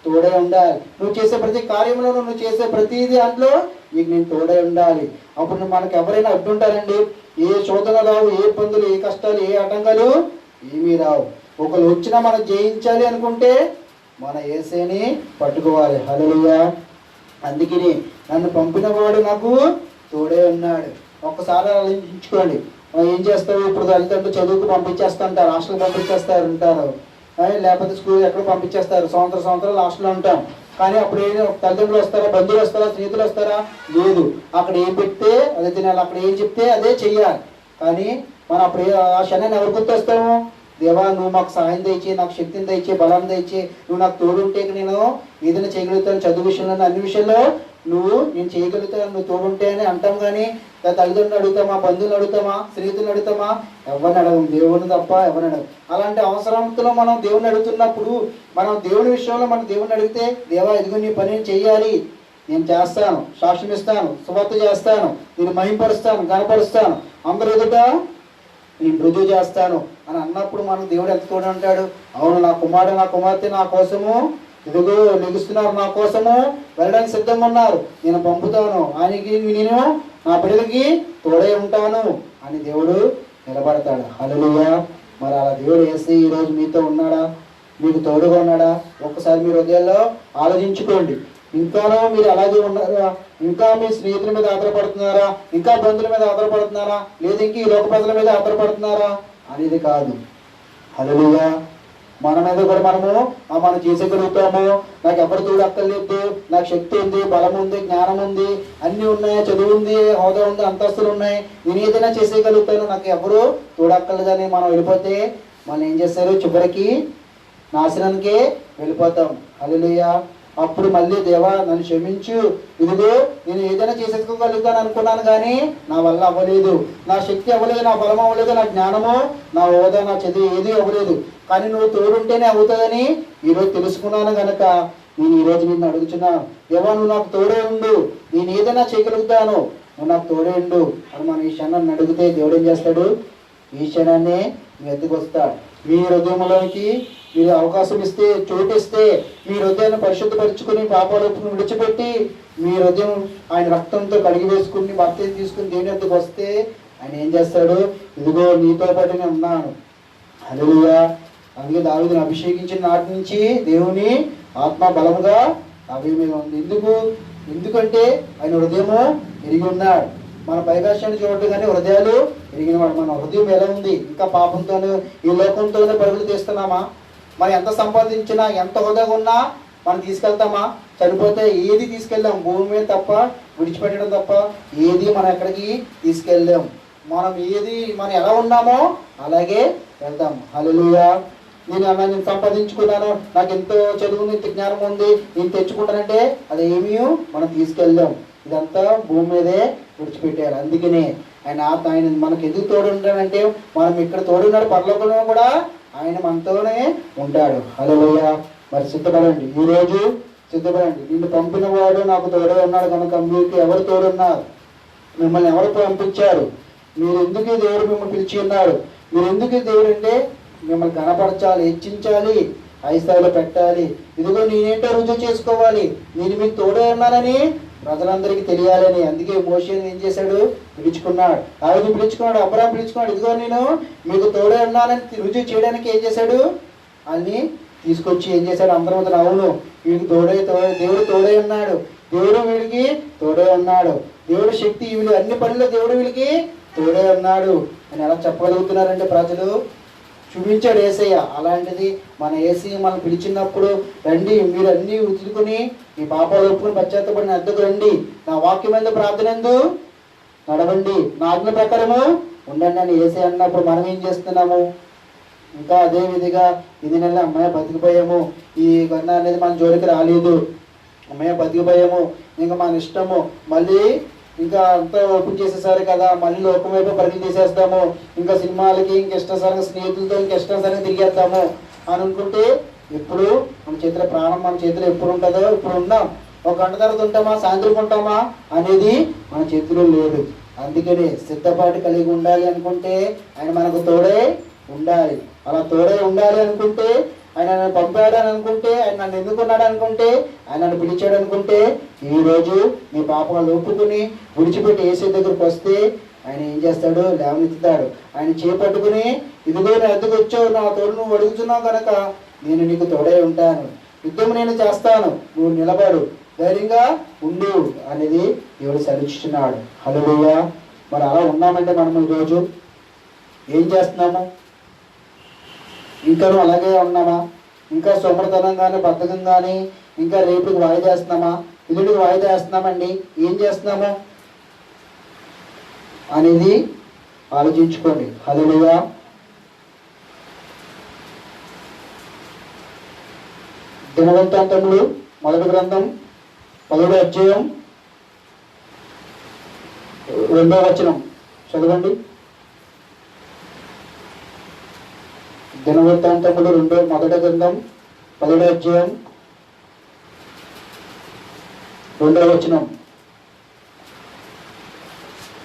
తోడే ఉండాలి, నువ్వు చేసే ప్రతి కార్యంలోనూ, నువ్వు చేసే ప్రతి దాంట్లో నీకు నేను తోడే ఉండాలి. అప్పుడు మనకు ఎవరైనా అడ్డుంటారండి? ఏ శోధన రావు, ఏ ఇబ్బందులు, ఏ కష్టాలు, ఏ ఆటంకాలు ఏమీ రావు. ఒకరు వచ్చినా మనం జయించాలి అనుకుంటే మన యేసేని పట్టుకోవాలి. హల్లెలూయా. అందుకని నన్ను పంపిన వాడు నాకు తోడే ఉన్నాడు. ఒక్కసారి ఆలోచించుకోండి. ఏం చేస్తావు, ఇప్పుడు తల్లిదండ్రులు చదువుకు పంపించేస్తుంటారు, హాస్టల్ పంపించేస్తారు ఉంటారు, లేకపోతే స్కూల్ ఎక్కడ పంపించేస్తారు, సంవత్సరాలు హాస్టల్లో ఉంటాం. కానీ అప్పుడు ఏం తల్లిదండ్రులు వస్తారా, బంధువులు వస్తారా, స్నేహితులు వస్తారా? లేదు. అక్కడ ఏం పెడితే అదే తినాలి, అక్కడ ఏం చెప్తే అదే చెయ్యాలి. కానీ మనం అప్పుడు ఆ క్షణాన్ని ఎవరు గుర్తొస్తాము? దేవా, నువ్వు మాకు సహాయం దయచి, నాకు శక్తిని దయచి, బలాన్ని దయచి, నువ్వు నాకు తోడుంటే నేను ఏదైనా చేయగలుగుతాను, చదువు విషయంలో అన్ని విషయంలో నేను చేయగలుగుతాను, నువ్వు తోడుంటే అని అంటాం. కానీ తల్లిదండ్రులు అడుగుతామా, బంధువులు అడుగుతామా, స్నేహితులు అడుగుతామా? ఎవరిని అడగం, దేవుని తప్ప ఎవరిని అడగం. అలాంటి అవసరంతో మనం దేవుని అడుగుతున్నప్పుడు, మనం దేవుని విషయంలో మనం దేవుని అడిగితే, దేవా ఇదిగో నీ పని చేయాలి, నేను చేస్తాను, సాక్ష్యం ఇస్తాను, సువార్త చేస్తాను, నేను మహింపరుస్తాను, గణపరుస్తాను, అందరూ ఎదుట నేను రుజువు చేస్తాను అని అన్నప్పుడు మనం దేవుడు ఎంత తోడు అంటాడు. అవును, నా కుమారుడు నా కుమార్తె నా కోసము ఇదిగో లెగుస్తున్నారు, నా కోసము వెళ్ళడానికి సిద్ధంగా ఉన్నారు, నేను పంపుతాను, ఆయనకి నేను నా బిడ్డలకి తోడై ఉంటాను అని దేవుడు నిలబడతాడు. హల్లెలూయా. మరి అలా దేవుడు యేసు ఈరోజు మీతో ఉన్నాడా, మీకు తోడుగా ఉన్నాడా? ఒక్కసారి మీ హృదయాల్లో ఆలోచించుకోండి. ఇంకానో మీరు అలాగే ఉన్నారా? ఇంకా మీ స్నేహితుల మీద ఆధారపడుతున్నారా? ఇంకా బంధువుల మీద ఆధారపడుతున్నారా? లేదా ఇంక ఈ లోక ప్రజల మీద ఆధారపడుతున్నారా అనేది కాదు. హల్లెలూయా. మన మీద కూడా మనం చేసేగలుగుతాము, నాకు ఎవరి తోడు అక్కర్లేదు, నాకు శక్తి ఉంది, బలం ఉంది, జ్ఞానం ఉంది, అన్నీ ఉన్నాయి, చదువు ఉంది, హోదా ఉంది, అంతస్తులు ఉన్నాయి, నేను ఏదైనా చేసేయగలుగుతాను, నాకు ఎవరు తోడక్కర్లేదని మనం వెళ్ళిపోతే మనం ఏం చేస్తారు? చివరికి నాశనానికే వెళ్ళిపోతాం. హల్లెలూయా. అప్పుడు మళ్ళీ దేవా నన్ను క్షమించు, ఇదిగో నేను ఏదైనా చేసేసుకోగలుగుతాను అనుకున్నాను కానీ నా వల్ల అవ్వలేదు, నా శక్తి అవ్వలేదు, నా బలం అవ్వలేదు, నా జ్ఞానము, నా హోదా, నా చదువు ఏది అవ్వలేదు, కానీ నువ్వు తోడుంటేనే అవుతుందని ఈరోజు తెలుసుకున్నాను కనుక నేను ఈరోజు నిన్ను అడుగుతున్నాను, దేవా నువ్వు నాకు తోడే ఉండు, నేను ఏదైనా చేయగలుగుతాను, నువ్వు నాకు తోడే ఉండు అని మనం ఈ క్షణాన్ని అడిగితే దేవుడు ఏం చేస్తాడు? ఈ క్షణాన్ని మీ ఎత్తుకు వస్తాడు. మీ హృదయంలోకి మీరు అవకాశం ఇస్తే, చోటిస్తే, మీ హృదయాన్ని పరిశుద్ధపరుచుకుని పాపాలను విడిచిపెట్టి మీ హృదయం ఆయన రక్తంతో కడిగి వేసుకుని భక్తిని తీసుకుని దేవుని ఎద్దుకు వస్తే ఆయన ఏం చేస్తాడు? ఇదిగో నీతో పాటు నేను ఉన్నాను. హల్లెలూయా. అందుకే దావీదుని అభిషేకించిన నాటి నుంచి దేవుని ఆత్మ బలముగా దావీదు మీద ఉంది. ఎందుకంటే ఆయన హృదయము ఎరిగి ఉన్నాడు. మన పైభాష్యాన్ని చూడటం కానీ హృదయాలు ఎరిగినవాడు. మన హృదయం ఎలా ఉంది? ఇంకా పాపంతోనే ఈ లోకంతోనే పరుగులు తీస్తున్నామా? మనం ఎంత సంపాదించినా, ఎంత హోదాగా ఉన్నా మనం తీసుకెళ్తామా? చనిపోతే ఏది తీసుకెళ్దాం? భూమి మీద తప్ప, విడిచిపెట్టడం తప్ప ఏది మనం ఎక్కడికి తీసుకెళ్ళాం. మనం ఎలా ఉన్నామో అలాగే వెళ్తాం. హల్లెలూయా. నేను సంపాదించుకున్నాను, నాకు ఎంతో చదువు ఉంది, ఇంత జ్ఞానం ఉంది, నేను తెచ్చుకుంటానంటే అది ఏమీ మనం తీసుకెళ్దాం. ఇదంతా భూమి మీదే విడిచిపెట్టారు. అందుకనే ఆయన మనకు ఎందుకు తోడు ఉంటాడంటే, మనం ఇక్కడ తోడున్నాడు, పరలోకంలో కూడా ఆయన మనతోనే ఉంటాడు. హల్లెలూయా. మరి సిద్ధపడండి, ఈరోజు సిద్ధపడండి. నిన్ను పంపిన వాడు నాకు తోడే ఉన్నాడు కనుక మీకు ఎవరు తోడున్నారు? మిమ్మల్ని ఎవరు పంపించారు? మీరు ఎందుకు దేవుడు మిమ్మల్ని పిలిచి ఉన్నాడు? మీరు ఎందుకు దేవుడు అంటే మిమ్మల్ని కనపరచాలి, హెచ్చించాలి, ఐస్థాయిలో పెట్టాలి. ఇదిగో నేనేంటో రుజువు చేసుకోవాలి, నేను మీకు తోడే ఉన్నానని ప్రజలందరికీ తెలియాలని. అందుకే మోషేని ఏం చేశాడు? పిలుచుకున్నాడు. దావీదుని పిలుచుకున్నాడు, అబ్రాహాం పిలుచుకున్నాడు. ఇదిగో నేను మీకు తోడే ఉన్నానని రుజువు చేయడానికి ఏం చేశాడు? అన్ని తీసుకొచ్చి ఏం చేశాడు? అందరం అతను అవును వీడికి దేవుడు తోడే ఉన్నాడు, దేవుడు వీడికి తోడే ఉన్నాడు, దేవుడు శక్తి వీళ్ళు అన్ని పనుల్లో దేవుడు వీళ్ళకి తోడే ఉన్నాడు అని ఎలా చెప్పగలుగుతున్నారంటే ప్రజలు చూపించాడు యేసయ్య. అలాంటిది మన యేసయ్య మనం పిలిచినప్పుడు రండి, మీరు అన్నీ వదులుకొని ఈ పాపాలు ఒప్పుకొని పశ్చాత్తపడిన అద్దకు రండి, నా వాక్యం మీద ప్రార్థన ఎందు నడవండి, నా ఆజ్ఞ ప్రకారము ఉండండి అని యేసయ్య అన్నప్పుడు మనం ఏం చేస్తున్నాము? ఇంకా అదే విధిగా ఇది నెల అమ్మాయి బతికిపోయాము, ఈ గన్న అనేది మన జోలికి రాలేదు, అమ్మాయి బతికిపోయాము, ఇంకా మన ఇష్టము, మళ్ళీ ఇంకా అంతా ఓపెన్ చేసేసారు కదా, మళ్ళీ లోకం వైపు పరుగులు తీసేస్తాము, ఇంకా సినిమాలకి ఇంకిష్టసరంగా స్నేహితులతో ఇంకిష్టసరంగా తిరిగేద్దాము అని అనుకుంటే ఎప్పుడు మన చేతిలో ప్రాణం మన చేతిలో ఎప్పుడు ఉంటుందో ఇప్పుడు ఉన్నాం. ఒక గంట తర్వాత ఉంటామా, సాయంత్రం ఉంటామా అనేది మన చేతిలో లేదు. అందుకని సిద్ధపాటు కలిగి ఉండాలి అనుకుంటే ఆయన మనకు తోడే ఉండాలి. అలా తోడే ఉండాలి అనుకుంటే, ఆయన నన్ను పంపాడు అని అనుకుంటే, ఆయన నన్ను ఎన్నుకున్నాడు అనుకుంటే, ఆయన నన్ను పిలిచాడు అనుకుంటే, ఈరోజు నీ పాపాలు ఒప్పుకుని విడిచిపెట్టి యేసు దగ్గరికి వస్తే ఆయన ఏం చేస్తాడు? లేవనెత్తుతాడు. ఆయన చేపట్టుకుని ఇదిగో నా ఎద్దుకు వచ్చావు, నా తోడు నువ్వు అడుగుతున్నావు కనుక నేను నీకు తోడే ఉంటాను, యుద్ధం నేను చేస్తాను, నువ్వు నిలబడు, ధైర్యంగా ఉండు అనేది దేవుడు సెలవిస్తున్నాడు. హల్లెలూయా. మరి అలా ఉన్నామంటే మనం ఈరోజు ఏం చేస్తున్నాము? ఇంకా అలాగే ఉన్నామా? ఇంకా సోమరితనం కానీ బద్ధకం కానీ ఇంకా రేపుకి వాయిదా వేస్తున్నామా, ఎల్లుడికి వాయిదా వేస్తున్నామండి? ఏం చేస్తున్నాము అనేది ఆలోచించుకోండి. హల్లెలూయా. దినవృత్తాంతములు మొదటి గ్రంథం 10వ అధ్యాయం 2వ వచనం చదవండి. దినవృత్తాంతములు మొదటి గ్రంథం 10వ అధ్యాయం 2వ వచనం.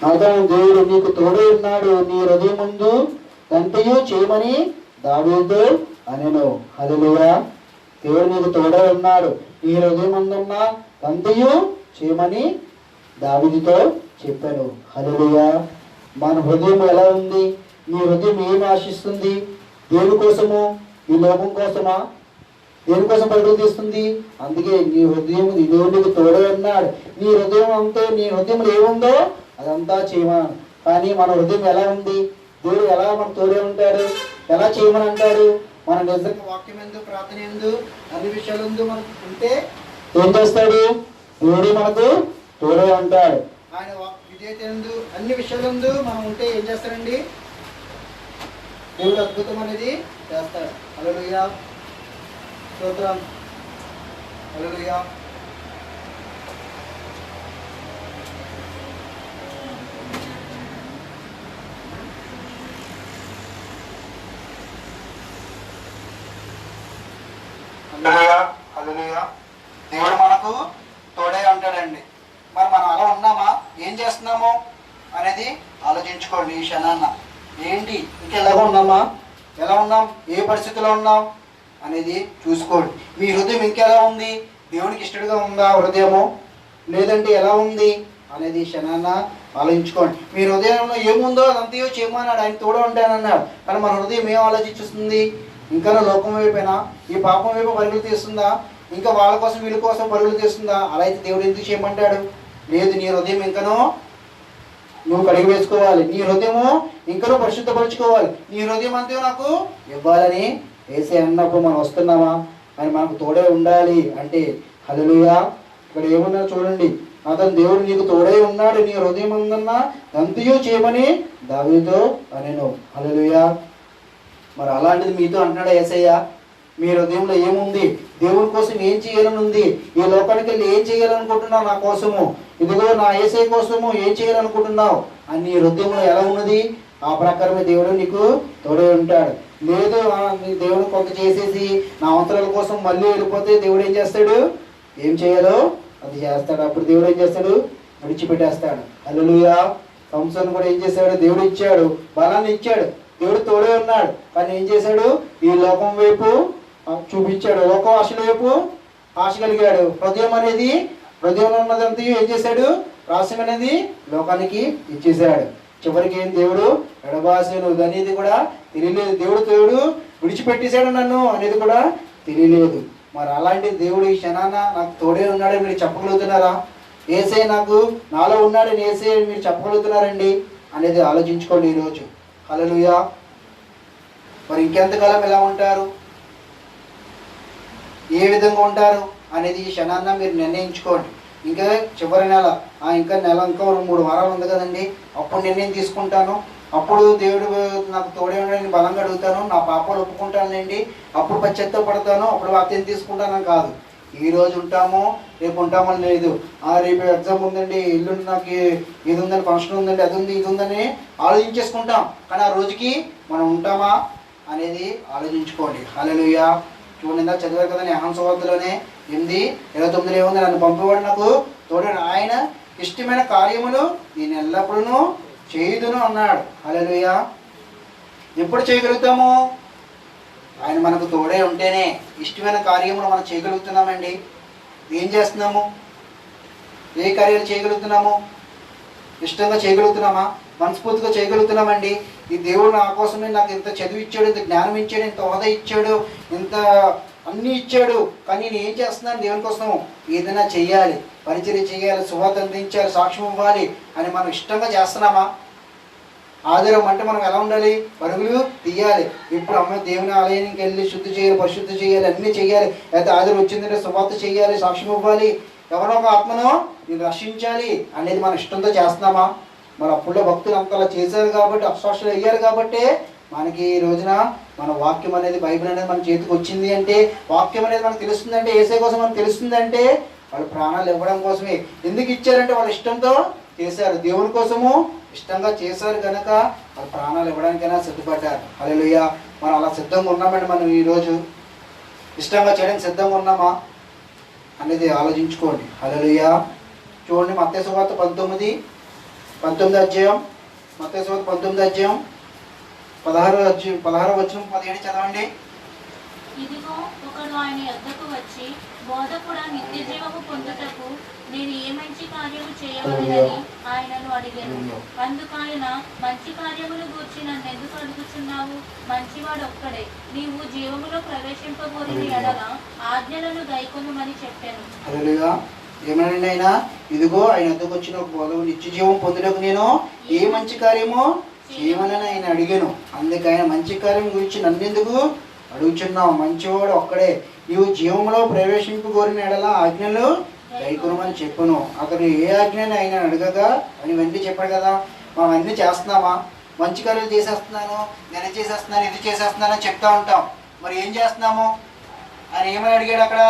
నాతాను దేవుడు నీకు తోడే ఉన్నాడు, నీ హృదయం ముందు అంతయు చేయమని దావీదుతో అనెను. హల్లెలూయా. దేవుడు నీకు తోడే ఉన్నాడు, నీ హృదయం ముందున్న అంతయు చేయమని దావీదుతో చెప్పాను. హల్లెలూయా. మన హృదయం ఎలా ఉంది? నీ హృదయం ఏం ఆశిస్తుంది? దేని కోసము? ఈ లోకం కోసమా? దేనికోసం పరుగులు తీస్తుంది? అందుకే నీ హృదయం దేవుడికి తోడే ఉన్నాడు, నీ హృదయం అంతే, నీ హృదయంలో ఏముందో అదంతా చేయమని. కానీ మన హృదయం ఎలా ఉంది? దేవుడు ఎలా మన తోడే ఉంటాడు? ఎలా చేయమని అంటాడు? మన నిజంగా వాక్యం ఎందు, ప్రార్థన ఎందు, అన్ని విషయాలు ఎందు మనకు ఉంటే ఏం చేస్తాడు? దేవుడు మనకు తోడే ఉంటాడు. ఆయన విధేయత ఎందు, అన్ని విషయాలందు మనం ఉంటే ఏం చేస్తాడండి? దేవుడు అద్భుతం అనేది చేస్తాడు. హల్లెలూయా. స్తోత్రం. హల్లెలూయా. హల్లెలూయా. దేవుడు మనకు తోడే ఉంటాడండి. మరి మనం అలా ఉన్నామా? ఏం చేస్తున్నాము అనేది ఆలోచించుకోండి ఈ క్షణాన్న. ఏంటి ఇంకా ఎలాగ ఉన్నామా? ఎలా ఉన్నాం? ఏ పరిస్థితిలో ఉన్నాం అనేది చూసుకోండి. మీ హృదయం ఇంకెలా ఉంది? దేవునికి ఇష్టడుగా ఉందా హృదయము? లేదంటే ఎలా ఉంది అనేది క్షణాన్న ఆలోచించుకోండి. మీ హృదయంలో ఏముందో అదంతయో చేయమన్నాడు, ఆయన తోడే ఉంటానన్నాడు. కానీ మన హృదయం ఏం ఆలోచిస్తుంది? ఇంకా లోకం వైపైనా, ఈ పాపం వైపు పరుగులు తీస్తుందా? ఇంకా వాళ్ళ కోసం వీళ్ళ కోసం పరుగులు తీస్తుందా? అలా అయితే దేవుడు ఎందుకు చేయమంటాడు? లేదు, నీ హృదయం ఇంకనూ నువ్వు కడిగి వేసుకోవాలి, నీ హృదయము ఇంకనూ పరిశుద్ధపరచుకోవాలి, నీ హృదయం అంతే నాకు ఇవ్వాలని వేసే అన్నప్పుడు మనం వస్తున్నామా? అని మనకు తోడే ఉండాలి అంటే హల్లెలూయా. ఇక్కడ ఏమన్నా చూడండి, అతను దేవుడు నీకు తోడే ఉన్నాడు, నీ హృదయం ఉందన్నా అంతయు చేయమని దావీదుతో అనెను. హల్లెలూయా. మరి అలాంటిది మీతో అంటున్నాడు యేసయ్య. మీ హృదయంలో ఏముంది? దేవుని కోసం ఏం చేయాలని ఉంది? ఈ లోకానికి వెళ్ళి ఏం చేయాలనుకుంటున్నావు నా కోసము? ఇదిగో నా యేసయ్య కోసము ఏం చేయాలనుకుంటున్నావు అని నీ హృదయంలో ఎలా ఉన్నది? ఆ ప్రకారమే దేవుడు నీకు తోడే ఉంటాడు. లేదు దేవుడు కొంత చేసేసి నా అవసరాల కోసం మళ్ళీ వెళ్ళిపోతే దేవుడు ఏం చేస్తాడు? ఏం చేయాలో అది చేస్తాడు. అప్పుడు దేవుడు ఏం చేస్తాడు? విడిచిపెట్టేస్తాడు. హల్లెలూయా. సంసోను కూడా ఏం చేశాడు? దేవుడు ఇచ్చాడు, బలాన్ని ఇచ్చాడు, దేవుడు తోడే ఉన్నాడు. కానీ ఏం చేశాడు? ఈ లోకం వైపు చూపించాడు, లోకం ఆశల వైపు ఆశ కలిగాడు. హృదయంలో ఉన్నదంతా ఏం చేశాడు? రహస్యం అనేది లోకానికి ఇచ్చేశాడు. చివరికి ఏం దేవుడు ఎడబాసను అనేది కూడా తెలియలేదు. దేవుడు విడిచిపెట్టేశాడు నన్ను అనేది కూడా తెలియలేదు. మరి అలాంటి దేవుడు ఈ క్షణాన నాకు తోడే ఉన్నాడని మీరు చెప్పగలుగుతున్నారా? యేసయ్య నాలో ఉన్నాడని యేసయ్య మీరు చెప్పగలుగుతున్నారండి అనేది ఆలోచించుకోండి ఈరోజు. హల్లెలూయా. మరి ఇంకెంతకాలం ఎలా ఉంటారు, ఏ విధంగా ఉంటారు అనేది ఈ క్షణాన్న మీరు నిర్ణయించుకోండి. ఇంకా చివరి నెల, ఇంకా 3 వారాలు ఉంది కదండి, అప్పుడు నిర్ణయం తీసుకుంటాను. అప్పుడు దేవుడు నాకు తోడే ఉండని బలంగా అడుగుతాను, నా పాపాలు ఒప్పుకుంటానండి, అప్పుడు పశ్చాత్తాపడతాను, అప్పుడు వాక్యం తీసుకుంటానని కాదు. ఈ రోజు ఉంటామో రేపు ఉంటామో లేదు, రేపు ఎగ్జామ్ ఉందండి, ఎల్లుండి నాకు ఇది ఉందని, ఫంక్షన్ ఉందండి, అది ఉంది ఇది ఉందని ఆలోచించేసుకుంటాం. కానీ ఆ రోజుకి మనం ఉంటామా అనేది ఆలోచించుకోండి. హల్లెలూయా. చూడండి, ఇందాక చదివారు కదండి, యోహాను సువార్తలోనే 8:29 ఏముంది? నన్ను పంపేవాడు నాకు తోడే, ఆయన ఇష్టమైన కార్యములు నేను ఎల్లప్పుడూ చేయుదును అన్నాడు. హల్లెలూయా. ఎప్పుడు చేయగలుగుతాము? ఆయన మనకు తోడే ఉంటేనే. ఇష్టమైన కార్యములు మనం చేయగలుగుతున్నామండి. ఏం చేస్తున్నాము? ఏ కార్యాలు చేయగలుగుతున్నాము? ఇష్టంగా చేయగలుగుతున్నామా? మనస్ఫూర్తిగా చేయగలుగుతున్నామండి? ఈ దేవుడు నా కోసమే నాకు ఇంత చదువు ఇచ్చాడు, ఇంత జ్ఞానం ఇచ్చాడు, ఇంత హోదా ఇచ్చాడు, ఇంత అన్నీ ఇచ్చాడు, కానీ నేను ఏం చేస్తున్నాను దేవుని కోసం? ఏదైనా చెయ్యాలి, పరిచర్య చేయాలి, సువార్త అందించాలి, సాక్ష్యం ఇవ్వాలి అని మనం ఇష్టంగా చేస్తున్నామా? ఆదివారం అంటే మనం ఎలా ఉండాలి? పరుగులు తీయాలి. ఇప్పుడు అమ్మ దేవుని ఆలయానికి వెళ్ళి శుద్ధి చేయాలి, పరిశుద్ధి చేయాలి, అన్నీ చేయాలి. అయితే ఆదివారం వచ్చిందంటే సువార్త చేయాలి, సాక్ష్యం ఇవ్వాలి, ఎవరో ఒక ఆత్మను నేను రక్షించాలి అనేది మన ఇష్టంతో చేస్తున్నామా? మరి అప్పుడులో భక్తులు అంతలా చేశారు కాబట్టి, అక్షరాస్యులు అయ్యారు కాబట్టి మనకి ఈ రోజున మన వాక్యం అనేది, బైబిల్ అనేది మన చేతికి వచ్చింది అంటే, వాక్యం అనేది మనకు తెలుస్తుందంటే, యేసయ్య కోసం మనకు తెలుస్తుందంటే వాళ్ళు ప్రాణాలు ఇవ్వడం కోసమే. ఎందుకు ఇచ్చారంటే వాళ్ళ ఇష్టంతో చేశారు, దేవుని కోసము ఇష్టంగా చేశారు కనుక వాళ్ళ ప్రాణాలు ఇవ్వడానికైనా సిద్ధపడ్డారు. హల్లెలూయా. మనం అలా సిద్ధంగా ఉన్నామండి. మనం ఈరోజు ఇష్టంగా చేయడానికి సిద్ధంగా ఉన్నామా అనేది ఆలోచించుకోండి. హల్లెలూయా. చూడండి మత్తయి సువార్త 19 అధ్యాయం, మత్తయి సువార్త 19 అధ్యాయం 16 వచనం 17 చదవండి. ఇదిగో ఒకడు ఆయన యొద్దకు వచ్చి, బోధకుడా, నిత్య జీవము పొందుటకు నేను ఏ మంచి కార్యము చేయవలెనని ఆయనను అడిగాను. అందుకు ఆయన, మంచి కార్యములు గూర్చి నన్ను ఎందుకు అడుగుచున్నావు? మంచివాడు ఒక్కడే. నీవు జీవములో ప్రవేశింపబోరిన ఎడల ఆజ్ఞలను గైకొనుమని చెప్పాను. హల్లెలూయా. ఏమనండి ఆయన? ఇదిగో ఆయన వద్దకు వచ్చిన బోధకుడు నిత్య జీవం పొందుటకు నేను ఏ మంచి కార్యము చేయమని ఆయన అడిగాను. అందుకు ఆయన, మంచి కార్యం గురించి నన్నెందుకు అడుగుచున్నావు? మంచివాడు ఒక్కడే. నీవు జీవంలో ప్రవేశింపగోరిన ఎడల ఆజ్ఞలు గైకొనమని చెప్పును. అతను ఏ ఆజ్ఞని ఆయన అడగగా అని వెంటనే చెప్పాడు కదా. మనం అన్నీ చేస్తున్నామా? మంచి కార్యాలు చేసేస్తున్నాను, నేను చేసేస్తున్నాను, ఇది చేసేస్తున్నాను అని చెప్తా ఉంటాం. మరి ఏం చేస్తున్నాము? ఆయన ఏమని అడిగాడు అక్కడ?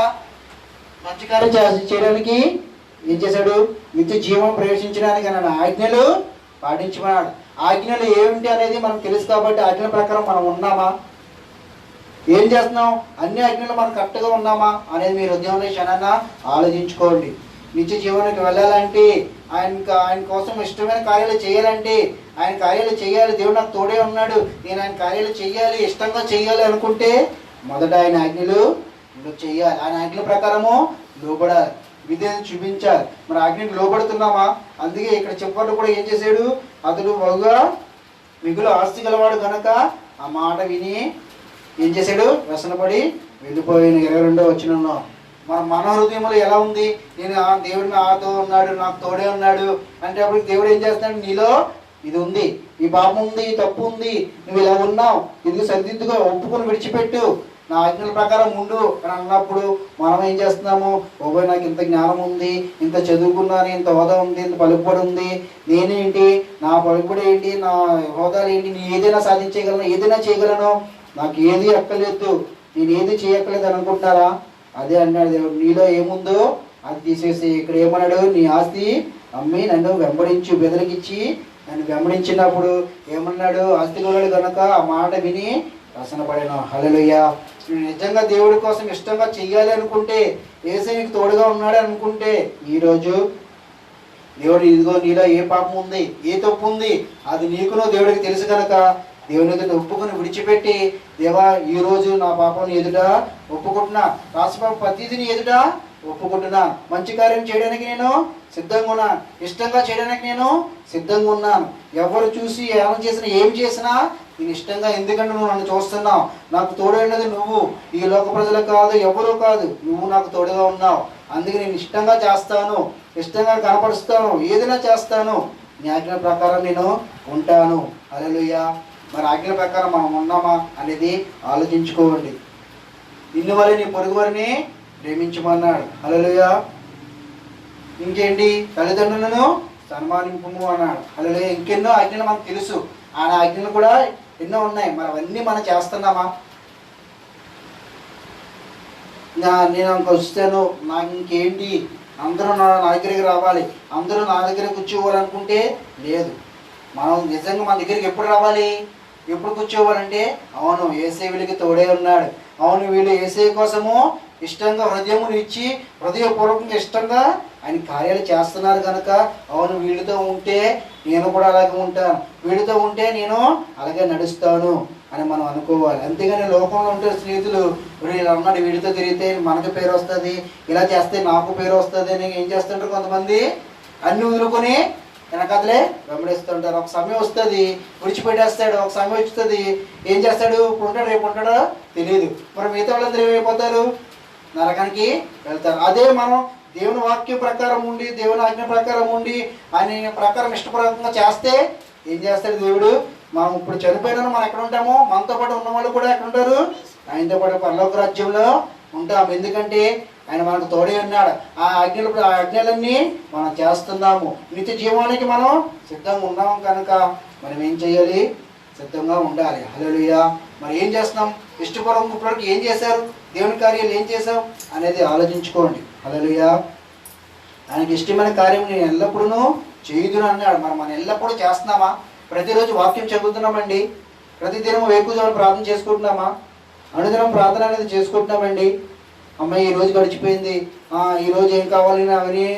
మంచి కార్యం చేయడానికి ఏం చేశాడు? నిత్య జీవం ప్రవేశించడానికి ఆయన ఆజ్ఞలు పాటించమన్నాడు. ఆజ్ఞలు ఏమిటి అనేది మనకు తెలుసు కాబట్టి ఆజ్ఞల ప్రకారం మనం ఉన్నామా? ఏం చేస్తున్నాం? అన్ని ఆజ్ఞలు మనం కరెక్ట్గా ఉన్నామా అనేది మీరు ఉద్యమంలో క్షణాన్న ఆలోచించుకోండి. నిత్య జీవనానికి వెళ్ళాలంటే, ఆయన కోసం ఇష్టమైన కార్యాలు చేయాలంటే, ఆయన కార్యాలు చేయాలి, దేవుడు నాకు తోడే ఉన్నాడు, నేను ఆయన కార్యాలు చేయాలి, ఇష్టంగా చేయాలి అనుకుంటే మొదట ఆయన ఆజ్ఞలు చేయాలి. ఆయన ఆజ్ఞల ప్రకారము లోబడాలి, విధేయత చూపించాలి. మరి ఆజ్ఞకు లోబడుతున్నామా? అందుకే ఇక్కడ చెప్పాడు కూడా ఏం చేశాడు? అతడు బహుగా మిగులు ఆస్తి గలవాడు కనుక ఆ మాట విని ఏం చేశాడు? వ్యసనపడి వెళ్ళిపోయిన 22వ వచనంలో మన హృదయంలో ఎలా ఉంది? నేను దేవుడు నాతో ఉన్నాడు, నాకు తోడే ఉన్నాడు అంటే అప్పుడు దేవుడు ఏం చేస్తున్నాడు? నీలో ఇది ఉంది, ఈ పాపం ఉంది, ఈ తప్పు ఉంది, నువ్వు ఇలా ఉన్నావు, ఇది సరిదిద్దుగా ఒప్పుకొని విడిచిపెట్టు, నా ఆజ్ఞల ప్రకారం ఉండు అని అన్నప్పుడు మనం ఏం చేస్తున్నాము? ఓబోయ్, నాకు ఇంత జ్ఞానం ఉంది, ఇంత చదువుకున్నాను, ఇంత హోదా ఉంది, ఇంత పలుకుబడి ఉంది, నేనేంటి, నా పలుకుబడి ఏంటి, నా హోదాలు ఏంటి, నేను ఏదైనా సాధించగలను, ఏదైనా చేయగలను, నాకు ఏది అక్కర్లేదు, నేను ఏది చేయక్కర్లేదు అని అనుకుంటున్నారా? అదే అన్నాడు దేవుడు, నీలో ఏముందో అది తీసేసి. ఇక్కడ ఏమన్నాడు? నీ ఆస్తి అమ్మి నన్ను వెంబడించు, బెదరికిచ్చి నన్ను వెంబడించినప్పుడు ఏమన్నాడు? ఆస్తి గోళాడు కనుక ఆ మాట విని రసనపడాను. హల్లెలూయా. నువ్వు నిజంగా దేవుడి కోసం ఇష్టంగా చెయ్యాలి అనుకుంటే, యేసయ్య నీకు తోడుగా ఉన్నాడు అనుకుంటే, ఈరోజు దేవుడు ఇదిగో నీలో ఏ పాపం ఉంది, ఏ తప్పు ఉంది, అది నీకునో దేవుడికి తెలుసు కనుక దేవుని ఎదుట ఒప్పుకొని విడిచిపెట్టి, దేవా ఈరోజు నా పాపం ఎదుట ఒప్పుకుంటున్నా, రాష్ట్రపాప ప్రతిదిని ఎదుట ఒప్పుకుంటున్నా, మంచి కార్యం చేయడానికి నేను సిద్ధంగా ఉన్నాను, ఇష్టంగా చేయడానికి నేను సిద్ధంగా ఉన్నాను. ఎవరు చూసి ఏం చేసినా నేను ఇష్టంగా, ఎందుకంటే నువ్వు నన్ను చూస్తున్నావు, నాకు తోడైనది నువ్వు, ఈ లోక ప్రజలకు కాదు, ఎవరూ కాదు, నువ్వు నాకు తోడుగా ఉన్నావు, అందుకే నేను ఇష్టంగా చేస్తాను, ఇష్టంగా కనపరుస్తాను, ఏదైనా చేస్తాను, నీ ఆజ్ఞల ప్రకారం నేను ఉంటాను. హల్లెలూయా. మరి ఆజ్ఞల ప్రకారం మనం ఉన్నామా అనేది ఆలోచించుకోండి. నిన్ను వల్ల నీ పొరుగు వారిని ప్రేమించమన్నాడు. హల్లెలూయా. ఇంకేంటి? తల్లిదండ్రులను సన్మానింపుము అన్నాడు. హల్లెలూయా. ఇంకెన్నో ఆజ్ఞలు మనకు తెలుసు, ఆయన ఆజ్ఞలు కూడా ఎన్నో ఉన్నాయి. మరి అవన్నీ మనం చేస్తున్నామా? నేను వస్తాను, నాకు ఇంకేంటి, అందరూ నా దగ్గరికి రావాలి, అందరూ నా దగ్గర కూర్చోవాలనుకుంటే లేదు. మనం నిజంగా మన దగ్గరికి ఎప్పుడు రావాలి, ఎప్పుడు కూర్చోవాలంటే, అవును యేసయ్య వీళ్ళకి తోడే ఉన్నాడు, అవును వీళ్ళు యేసయ్య కోసము ఇష్టంగా హృదయమును ఇచ్చి హృదయపూర్వకంగా ఇష్టంగా ఆయన కార్యాలు చేస్తున్నారు కనుక, అవును వీళ్ళతో ఉంటే నేను కూడా అలాగే ఉంటాను, వీళ్ళతో ఉంటే నేను అలాగే నడుస్తాను అని మనం అనుకోవాలి. అంతేగాని లోకంలో ఉంటే స్నేహితులు వీళ్ళు అన్నాడు, వీడితో తిరిగితే మనకు పేరు వస్తుంది, ఇలా చేస్తే నాకు పేరు వస్తుంది అని ఏం చేస్తుంటారు కొంతమంది, అన్ని వదులుకొని వెనకతలే వెంబడిస్తుంటారు. ఒక సమయం వస్తుంది విడిచిపెట్టేస్తాడు, ఒక సమయం వస్తుంది ఏం చేస్తాడు, ఇప్పుడు ఉంటాడు రేపు ఉంటాడో తెలియదు. మరి మిగతా వాళ్ళందరూ ఏమైపోతారు? నరకానికి వెళ్తారు. అదే మనం దేవుని వాక్యం ప్రకారం ఉండి, దేవుని ఆజ్ఞ ప్రకారం ఉండి, ఆయన ప్రకారం ఇష్టపూర్వకంగా చేస్తే ఏం చేస్తాడు దేవుడు? మనం ఇప్పుడు చనిపోయినా మనం ఎక్కడ ఉంటామో మనతో పాటు ఉన్న వాళ్ళు కూడా ఎక్కడ ఉంటారు? ఆయనతో పాటు పరలోక రాజ్యంలో ఉంటాం. ఎందుకంటే ఆయన మనకు తోడే ఉన్నాడు. ఆ ఆజ్ఞలన్నీ మనం చేస్తున్నాము. నిత్య జీవానికి మనం సిద్ధంగా ఉన్నాము కనుక మనం ఏం చేయాలి? సిద్ధంగా ఉండాలి. హల్లెలూయా. మరి ఏం చేస్తున్నాం? ఇష్టపూర్వకం ఇప్పటివరకు ఏం చేశారు? దేవుని కార్యాలు ఏం చేశాం అనేది ఆలోచించుకోండి. హల్లెలూయా. ఆయనకి ఇష్టమైన కార్యం నేను ఎల్లప్పుడూ చేయుదును అన్నాడు. మనం ఎల్లప్పుడూ చేస్తున్నామా? ప్రతిరోజు వాక్యం చదువుతున్నామండి. ప్రతిదినం వేకువజామున ప్రార్థన చేసుకుంటున్నామా? అనుదినం ప్రార్థన అనేది చేసుకుంటున్నామండి. అమ్మాయి ఈ రోజు గడిచిపోయింది, ఈరోజు ఏం కావాలి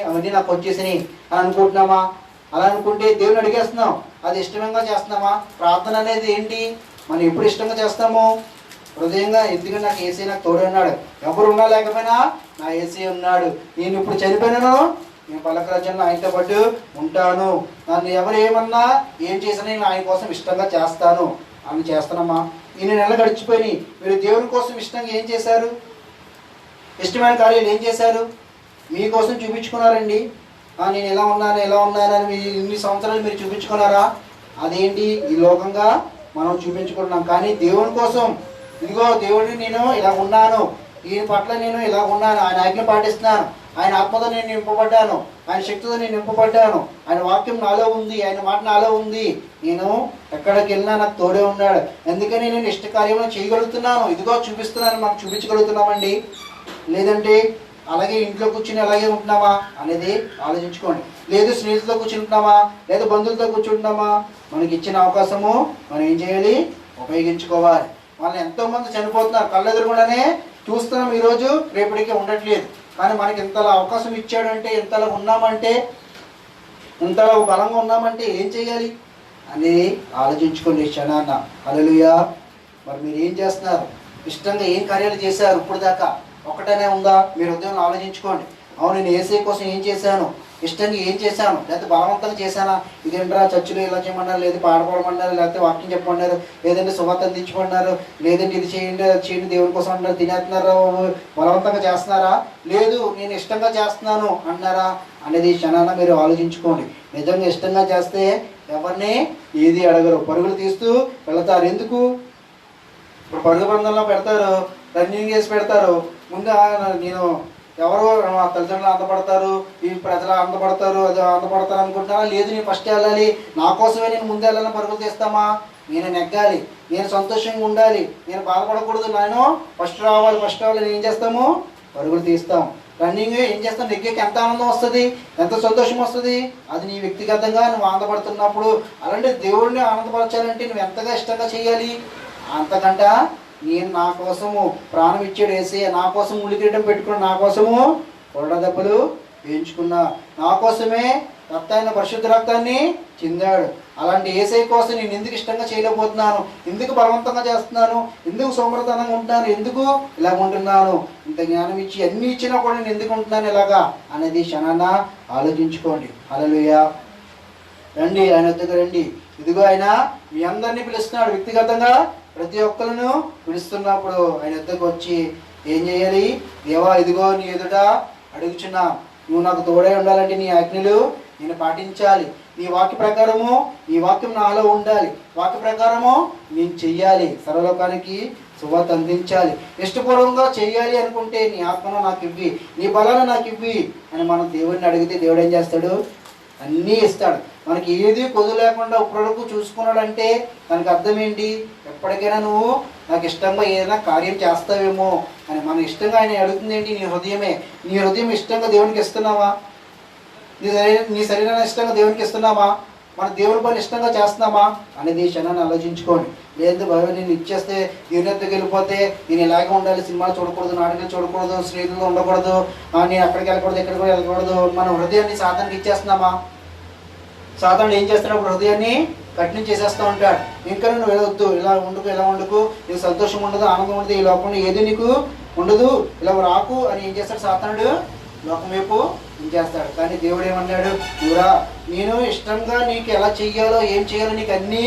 అవన్నీ నాకు వచ్చేసినాయి అని అనుకుంటున్నామా? అలా అనుకుంటే దేవుని అడిగేస్తున్నాం. అది ఇష్టంగా చేస్తున్నామా? ప్రార్థన అనేది ఏంటి? మనం ఎప్పుడు ఇష్టంగా చేస్తాము? హృదయంగా. ఎందుకంటే నాకు ఏసీ నాకు తోడే ఉన్నాడు. ఎవరు ఉన్నా లేకపోయినా నా ఏసీ ఉన్నాడు. నేను ఇప్పుడు చనిపోయినాను, నేను పల్లక రాజ్యంలో ఆయనతో పాటు ఉంటాను. నన్ను ఎవరు ఏమన్నా ఏం చేసినా నేను ఆయన కోసం ఇష్టంగా చేస్తాను అని చేస్తున్నామా? ఇన్ని నెలలు గడిచిపోయినాయి. మీరు దేవుని కోసం ఇష్టంగా ఏం చేశారు? ఇష్టమైన కార్యాలు ఏం చేశారు? మీకోసం చూపించుకున్నారండి. నేను ఎలా ఉన్నానని మీ ఇన్ని సంవత్సరాలు మీరు చూపించుకున్నారా? అదేంటి? ఈ లోకంగా మనం చూపించుకుంటున్నాం. కానీ దేవుని కోసం, ఇదిగో దేవుడిని నేను ఇలా ఉన్నాను, ఈయన పట్ల నేను ఇలా ఉన్నాను, ఆయన ఆజ్ఞ పాటిస్తున్నాను, ఆయన ఆత్మతో నేను నింపబడ్డాను, ఆయన శక్తితో నేను నింపబడ్డాను, ఆయన వాక్యం నాలో ఉంది, ఆయన మాట నాలో ఉంది, నేను ఎక్కడికి వెళ్ళినా నాకు తోడే ఉన్నాడు, అందుకని నేను ఇష్ట కార్యంలో చేయగలుగుతున్నాను, ఇదిగో చూపిస్తున్నాను. మనం చూపించగలుగుతున్నామండి. లేదంటే అలాగే ఇంట్లో కూర్చుని అలాగే ఉంటున్నామా అనేది ఆలోచించుకోండి. లేదు స్నేహితులతో కూర్చుంటున్నామా, లేదా బంధువులతో కూర్చుంటున్నామా? మనకి ఇచ్చిన అవకాశము మనం ఏం చేయాలి? ఉపయోగించుకోవాలి. వాళ్ళని ఎంతోమంది చనిపోతున్నారు, కళ్ళెదురుగుండానే చూస్తున్నాం. ఈరోజు రేపటికి ఉండట్లేదు. కానీ మనకి ఇంతలా అవకాశం ఇచ్చాడంటే, ఇంతలా ఉన్నామంటే, ఇంతలా బలంగా ఉన్నామంటే ఏం చేయాలి అనేది ఆలోచించుకోండి క్షణాన్న. హల్లెలూయా. మరి మీరు ఏం చేస్తున్నారు? ఇష్టంగా ఏం కార్యాలు చేశారు ఇప్పుడు దాకా? ఒకటనే ఉందా? మీరు ఉదయం ఆలోచించుకోండి. అవును, నేను ఏసీ కోసం ఏం చేశాను? ఇష్టంగా ఏం చేశాను? లేకపోతే బలవంతంగా చేశానా? ఇదేంట్రా చర్చిలో ఇలా చేయమన్నారు, లేదు పాడపడమన్నారు, లేకపోతే వాక్యం చెప్పమన్నారు, లేదంటే సువార్త అందించమన్నారు, లేదంటే ఇది చేయండి అది చేయండి దేవుని కోసం అంటారు, తినేస్తున్నారు, బలవంతంగా చేస్తున్నారా? లేదు నేను ఇష్టంగా చేస్తున్నాను అన్నారా అనేది క్షణాన మీరు ఆలోచించుకోండి. నిజంగా ఇష్టంగా చేస్తే ఎవరిని ఏది అడగరు, పరుగులు తీస్తూ వెళతారు. ఎందుకు? ఇప్పుడు పరుగు పందంలో పెడతారు, రన్నింగ్ చేసి పెడతారు. ముందు నేను ఎవరో తల్లిదండ్రులు అందపడతారు, ఈ ప్రజలు అందపడతారు, అది అందపడతారు అనుకుంటున్నారా? లేదు నేను ఫస్ట్ వెళ్ళాలి, నా కోసమే నేను ముందు వెళ్ళాలని పరుగులు తీస్తామా? నేను నెగ్గాలి, నేను సంతోషంగా ఉండాలి, నేను బాధపడకూడదు, నేను ఫస్ట్ రావాలి ఏం చేస్తాము? పరుగులు తీస్తాం. రన్నింగ్ ఏం చేస్తాం? నెగ్గేకి ఎంత ఆనందం వస్తుంది, ఎంత సంతోషం వస్తుంది. అది నీ వ్యక్తిగతంగా నువ్వు ఆనందపడుతున్నప్పుడు. అలాంటి దేవుడిని ఆనందపరచాలంటే నువ్వు ఎంతగా ఇష్టంగా చేయాలి? అంతకంట నేను నా కోసము ప్రాణం ఇచ్చాడు వేసి, నా కోసం ఉలికిరీటం పెట్టుకుని, నా కోసము కొరడ దెబ్బలు వేయించుకున్నా, నా కోసమే రక్తాన్ని పరిశుద్ధ రక్తాన్ని చిందాడు. అలాంటి ఏసై కోసం నేను ఎందుకు ఇష్టంగా చేయలేకపోతున్నాను? ఎందుకు బలవంతంగా చేస్తున్నాను? ఎందుకు సోమరతనంగా ఉంటున్నాను? ఎందుకు ఇలాగ ఉంటున్నాను? ఇంత జ్ఞానం ఇచ్చి అన్నీ ఇచ్చినా కూడా నేను ఎందుకు ఉంటున్నాను ఇలాగా అనేది క్షణాన ఆలోచించుకోండి. హల్లెలూయా. రండి, ఆయన వద్దకు రండి. ఇదిగో ఆయన మీ అందరినీ పిలుస్తున్నాడు వ్యక్తిగతంగా. ప్రతి ఒక్కరిను పిలుస్తున్నప్పుడు ఆయన వద్దకు వచ్చి ఏం చేయాలి? దేవా, ఇదిగో నీ ఎదుట అడుగుచున్నా, నువ్వు నాకు తోడై ఉండాలంటే నీ ఆజ్ఞలు నేను పాటించాలి, నీ వాక్య ప్రకారము, నీ వాక్యం నాలో ఉండాలి, వాక్య ప్రకారము నేను చెయ్యాలి, సర్వలోకానికి సువార్త అందించాలి, ఇష్టపూర్వకంగా చెయ్యాలి అనుకుంటే నీ ఆత్మను నాకు ఇవ్వి, నీ బలాన్ని నాకు ఇవ్వి అని మనం దేవుడిని అడిగితే దేవుడు ఏం చేస్తాడు? అన్నీ ఇస్తాడు. మనకి ఏది కొద్దు లేకుండా ఇప్పటివరకు చూసుకున్నాడంటే దానికి అర్థం ఏంటి? ఎప్పటికైనా నువ్వు నాకు ఇష్టంగా ఏదైనా కార్యం చేస్తావేమో అని. మన ఇష్టంగా ఆయన అడుగుతుంది ఏంటి? నీ హృదయమే. నీ హృదయం ఇష్టంగా దేవునికి ఇస్తున్నావా? నీ శరీరాన్ని ఇష్టంగా దేవునికి ఇస్తున్నామా? మన దేవుని పని ఇష్టంగా చేస్తున్నామా అనేది క్షణాన్ని ఆలోచించుకోండి. లేదు బాబు నేను ఇచ్చేస్తే దేవుని ఎత్తుకు వెళ్ళిపోతే నేను ఇలాగే ఉండాలి, సినిమాలు చూడకూడదు, నాటకాలు చూడకూడదు, స్నేహితులు ఉండకూడదు, నేను ఎక్కడికి వెళ్ళకూడదు, ఎక్కడికి కూడా వెళ్ళకూడదు, మన హృదయాన్ని సాతానికి ఇచ్చేస్తున్నామా? సాతానుడు ఏం చేస్తున్నప్పుడు హృదయాన్ని కఠినం చేసేస్తూ ఉంటాడు. ఇంకా నువ్వు వెళ్ళవద్దు, ఇలా వండుకు, నీకు సంతోషం ఉండదు, ఆనందం ఉండదు, ఈ లోకంలో ఏది నీకు ఉండదు, ఇలా రాకు అని ఏం చేస్తాడు సాతానుడు? లోకం వైపు ఏం చేస్తాడు. కానీ దేవుడు ఏమన్నాడు? చూరా, నేను ఇష్టంగా నీకు ఎలా చెయ్యాలో ఏం చేయాలో నీకు అన్నీ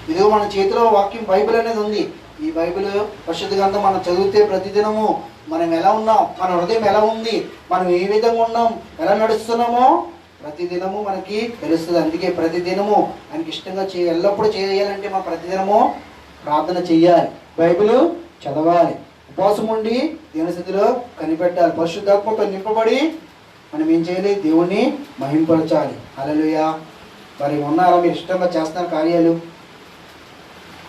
ఇదిగో మన చేతిలో వాక్యం బైబిల్ అనేది ఉంది. ఈ బైబిల్ పరిశుద్ధ గ్రంథం మనం చదివితే ప్రతిదినము మనం ఎలా ఉన్నాం, మన హృదయం ఎలా ఉంది, మనం ఏ విధంగా ఉన్నాం, ఎలా నడుస్తున్నామో ప్రతి దినము మనకి తెలుస్తుంది. అందుకే ప్రతి దినము ఆయనకి ఇష్టంగా ఎల్లప్పుడూ చేయాలంటే మనం ప్రతిదినము ప్రార్థన చెయ్యాలి, బైబిల్ చదవాలి, ఉపవాసం ఉండి దేవుని స్థితిలో కనిపెట్టాలి, పరిశుద్ధాత్మతో నింపబడి మనం ఏం చేయాలి, దేవుణ్ణి మహింపరచాలి. హల్లెలూయా. మరి ఉన్నారా మీరు ఇష్టంగా చేస్తున్న కార్యాలు?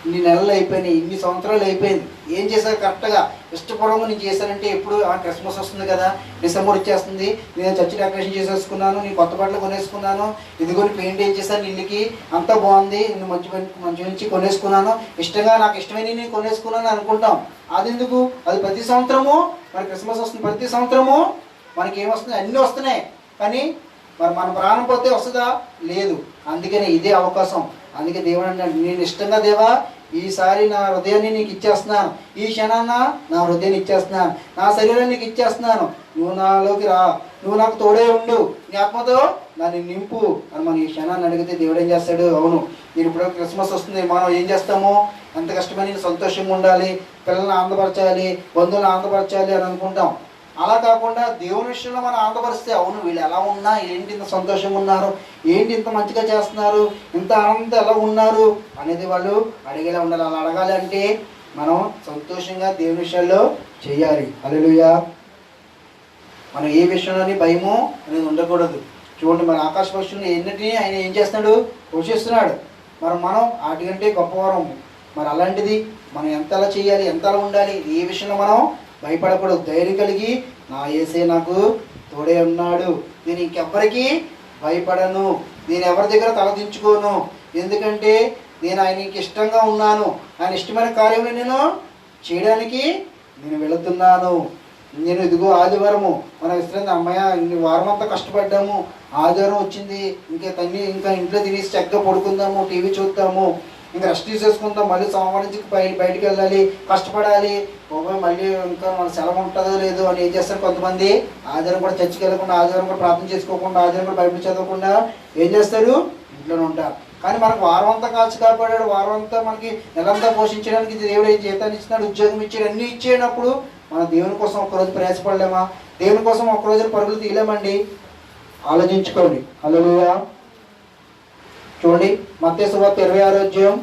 ఇన్ని నెలలు అయిపోయినాయి, ఇన్ని సంవత్సరాలు అయిపోయింది, ఏం చేశారు కరెక్ట్గా ఇష్టపూర్వకంగా నేను చేశానంటే ఎప్పుడు క్రిస్మస్ వస్తుంది కదా, డిసెంబర్ వచ్చేస్తుంది, నేను చర్చి డెకరేషన్ చేసేసుకున్నాను, నేను కొత్త బట్టలు కొనేసుకున్నాను, ఇదిగోని పెయింట్ ఏం చేశాను ఇల్లుకి, అంతా బాగుంది, నేను మంచి నుంచి కొనేసుకున్నాను, ఇష్టంగా నాకు ఇష్టమైన నేను కొనేసుకున్నాను అనుకుంటాం. అది ఎందుకు? అది ప్రతి సంవత్సరము మరి క్రిస్మస్ వస్తుంది, ప్రతి సంవత్సరము మనకి ఏమొస్తుంది, అన్నీ వస్తున్నాయి, కానీ మరి మన ప్రాణం పోతే వస్తుందా? లేదు. అందుకనే ఇదే అవకాశం. అందుకే దేవుడు అంటాడు, నేను ఇష్టంగా దేవా ఈసారి నా హృదయాన్ని నీకు ఇచ్చేస్తున్నాను, ఈ క్షణాన్న నా హృదయాన్ని ఇచ్చేస్తున్నాను, నా శరీరాన్ని నీకు ఇచ్చేస్తున్నాను, నువ్వు నాలోకి రా, నువ్వు నాకు తోడే ఉండు, నీ ఆత్మతో నన్ను నింపు అని మనం ఈ క్షణాన్ని అడిగితే దేవుడు ఏం చేస్తాడు? అవును, నేను ఇప్పుడు క్రిస్మస్ వస్తుంది, మనం ఏం చేస్తాము, ఎంత కష్టమని సంతోషంగా ఉండాలి, పిల్లల్ని ఆనందపరచాలి, బంధువులను ఆనందపరచాలి అని అనుకుంటాం. అలా కాకుండా దేవుని విషయంలో మనం ఆనందపరిస్తే, అవును వీళ్ళు ఎలా ఉన్నా, ఏంటి ఇంత సంతోషంగా ఉన్నారు, ఏంటి ఇంత మంచిగా చేస్తున్నారు, ఇంత ఆనందంతో ఎలా ఉన్నారు అనేది వాళ్ళు అడిగేలా ఉండాలి. అలా అడగాలి అంటే మనం సంతోషంగా దేవుని విషయాల్లో చేయాలి. హల్లెలూయా. మనం ఏ విషయంలోని భయము అనేది ఉండకూడదు. చూడండి, మన ఆకాశ పక్షులను ఎన్నిటిని ఆయన ఏం చేస్తున్నాడు? పోషిస్తున్నాడు. మనం వాటికంటే గొప్పవారం. మరి అలాంటిది మనం ఎంతలా చేయాలి, ఎంతలా ఉండాలి, ఏ విషయంలో మనం భయపడకూడదు. ధైర్యం కలిగి నా యేసే నాకు తోడే ఉన్నాడు, నేను ఇంకెవ్వరికి భయపడను, నేను ఎవరి దగ్గర తలదించుకోను, ఎందుకంటే నేను ఆయనకి ఇష్టంగా ఉన్నాను, ఆయన ఇష్టమైన కార్యములు నేను చేయడానికి నేను వెళుతున్నాను. నేను ఇదిగో ఆదివారము మనం ఇష్టం అమ్మయ్య వారం అంతా కష్టపడ్డాము, ఆదివారం వచ్చింది, ఇంకా ఇంట్లో తినేసి చక్కగా పడుకుందాము, టీవీ చూద్దాము, ఇంకా రెస్ట్ తీసేసుకుందాం, మళ్ళీ సోమవారం నుంచి బయటికి వెళ్ళాలి, కష్టపడాలి, మళ్ళీ ఇంకా మన సెలవు ఉంటుందో లేదో అని ఏం చేస్తారు కొంతమంది, ఆదివారం కూడా చర్చికి వెళ్ళకుండా, ఆదివారం కూడా ప్రార్థన చేసుకోకుండా, ఆదివారం కూడా బైబిల్ చదవకుండా ఏం చేస్తారు? ఇంట్లోనే ఉంటారు. కానీ మనకు వారం అంతా కాల్చి కాపాడాడు, వారం అంతా మనకి నెలంతా పోషించడానికి దేవుడు ఏం జీతాన్ని ఇచ్చినాడు, ఉద్యోగం ఇచ్చాడు, అన్నీ ఇచ్చేటప్పుడు మన దేవుని కోసం ఒక్కరోజు ప్రయాసపడలేమా? దేవుని కోసం ఒక్కరోజు పరుగులు తీయలేమండి? ఆలోచించుకోండి. హల్లెలూయా. చూడండి, మత్తయి సువార్త 26వ అధ్యాయం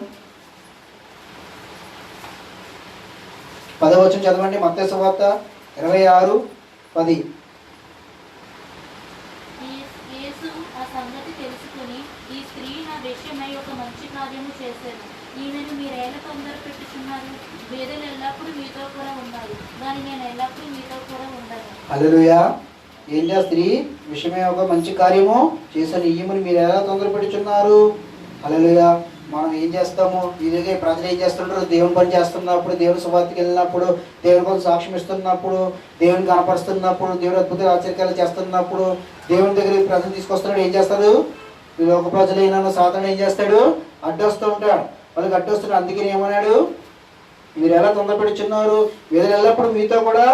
10వ వచనం చదవండి. మత్తయి సువార్త 26:10. యేసు ఆ సంగతి తెలుసుకుని, ఈ స్త్రీ నా విషయమై ఒక మంచి కార్యము చేశాను, ఈమెను మీరేలా తొందర పెట్టుచున్నారు, వేదలు ఎల్లప్పుడూ మీతో కూడా ఉన్నారు, కానీ నేను ఎల్లప్పుడూ మీతో కూడా ఉండను. హల్లెలూయా. ఏంటి ఆ స్త్రీ విషయమే ఒక మంచి కార్యము చేశాను, ఈమెను మీరు ఎలా తొందర పెట్టుచున్నారు? హల్లెలూయా. మనం ఏం చేస్తాము? ఇదిగే ప్రజలు ఏం చేస్తుంటారు? దేవుని పని చేస్తున్నప్పుడు, దేవుని సువార్తకి వెళ్ళినప్పుడు, దేవుని కోసం సాక్ష్యం ఇస్తున్నప్పుడు, దేవుని కనపరుస్తున్నప్పుడు, దేవుని అద్భుతాలు ఆశ్చర్యాలు చేస్తున్నప్పుడు, దేవుని దగ్గర ప్రజలు తీసుకొస్తున్నాడు, ఏం చేస్తారు? ఈ లోక ప్రజలైనా సాధారణ ఏం చేస్తాడు? అడ్డొస్తూ ఉంటాడు, వాళ్ళకి అడ్డొస్తున్నాడు. అందుకని ఏమన్నాడు? మీరు ఎలా తొందర పెట్టుచున్నారు, వీళ్ళు ఎల్లప్పుడూ మీతో కూడా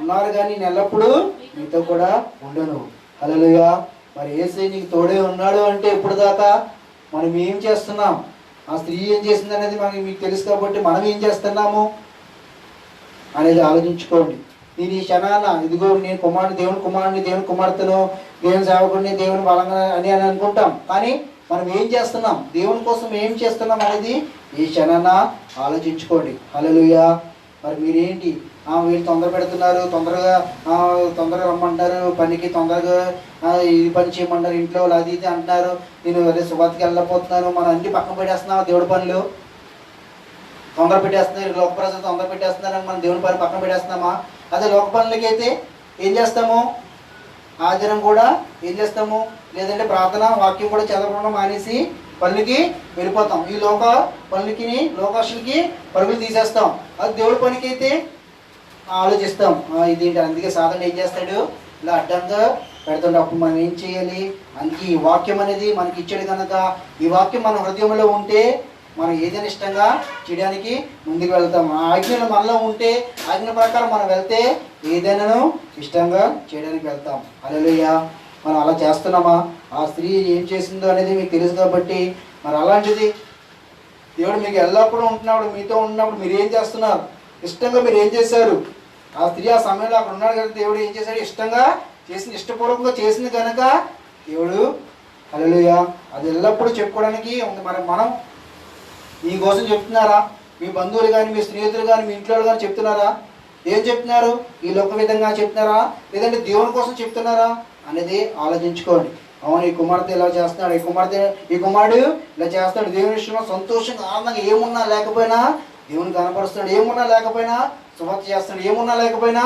ఉన్నారు, కానీ నేను ఎల్లప్పుడూ మీతో కూడా ఉండను. హల్లెలూయా. మరి యేసయ్య నీకు తోడే ఉన్నాడు అంటే ఇప్పుడు దాకా మనం ఏం చేస్తున్నాం, ఆ స్త్రీ ఏం చేసింది అనేది మనకి మీకు తెలుసు కాబట్టి మనం ఏం చేస్తున్నాము అనేది ఆలోచించుకోండి. నేను ఈ క్షణాన ఇదిగో నేను దేవుని కుమారుని, దేవుని కుమార్తెను, దేవుని సేవకుడిని, దేవుని బలంగా అని అనుకుంటాం, కానీ మనం ఏం చేస్తున్నాం, దేవుని కోసం ఏం చేస్తున్నాం అనేది ఈ క్షణాన ఆలోచించుకోండి. హల్లెలూయా. మరి మీరేంటి, వీళ్ళు తొందర పెడుతున్నారు, తొందరగా రమ్మంటారు పనికి, తొందరగా ఇది పని చేయమంటారు ఇంట్లో, అది ఇది అంటున్నారు, నేను అదే సువార్తకి వెళ్ళకపోతున్నాను, మనం అన్ని పక్కన పెట్టేస్తున్నాం, దేవుడి పనులు తొందర పెట్టేస్తున్నారు, లోక ప్రజలు తొందర పెట్టేస్తున్నారని మనం దేవుని పని పక్కన పెట్టేస్తున్నామా? అదే లోక పనులకి అయితే ఏం చేస్తాము? ఆదినం కూడా ఏం చేస్తాము? లేదంటే ప్రార్థన వాక్యం కూడా చదవడం మానేసి పనులకి వెళ్ళిపోతాం, ఈ లోక పనులకి లోకాశలకి పరుగులు తీసేస్తాం. అది దేవుడి పనికి అయితే ఆలోచిస్తాం, ఇదేంటి. అందుకే సాధన ఏం చేస్తాడు? ఇలా అడ్డంగా పెడుతుంటే అప్పుడు మనం ఏం చేయాలి? అందుకే ఈ వాక్యం అనేది మనకి ఇచ్చాడు కనుక ఈ వాక్యం మన హృదయంలో ఉంటే మనం ఏదైనా ఇష్టంగా చేయడానికి ముందుకు వెళ్తాం. ఆ ఆజ్ఞలు మనలో ఉంటే, ఆజ్ఞ ప్రకారం మనం వెళ్తే ఏదైనాను ఇష్టంగా చేయడానికి వెళ్తాం. హల్లెలూయా. మనం అలా చేస్తున్నామా? ఆ స్త్రీ ఏం చేసిందో అనేది మీకు తెలుసు కాబట్టి మరి అలాంటిది దేవుడు మీకు ఎల్లప్పుడూ ఉంటున్నాడు, మీతో ఉన్నప్పుడు మీరు ఏం చేస్తున్నారు? ఇష్టంగా మీరు ఏం చేశారు? ఆ స్త్రీ ఆ సమయంలో అక్కడ ఉన్నాడు కనుక దేవుడు ఏం చేశాడు? ఇష్టంగా చేసింది, ఇష్టపూర్వకంగా చేసింది కనుక దేవుడు హల్లెలూయా. అది ఎల్లప్పుడూ చెప్పుకోవడానికి ఉంది. మరి మనం మీకోసం చెప్తున్నారా? మీ బంధువులు కానీ, మీ స్నేహితులు కానీ, మీ ఇంట్లో కానీ చెప్తున్నారా? ఏం చెప్తున్నారు? ఈ లోక విధంగా చెప్తున్నారా, లేదంటే దేవుని కోసం చెప్తున్నారా అనేది ఆలోచించుకోండి. అవును, ఈ కుమార్తె ఇలా చేస్తున్నాడు, ఈ కుమారుడు ఇలా చేస్తాడు, దేవుని విషయంలో సంతోషంగా ఆనందంగా ఏమున్నా లేకపోయినా దేవుని కనపరుస్తున్నాడు, ఏమున్నా లేకపోయినా సువార్త చేస్తున్నాడు, ఏమున్నా లేకపోయినా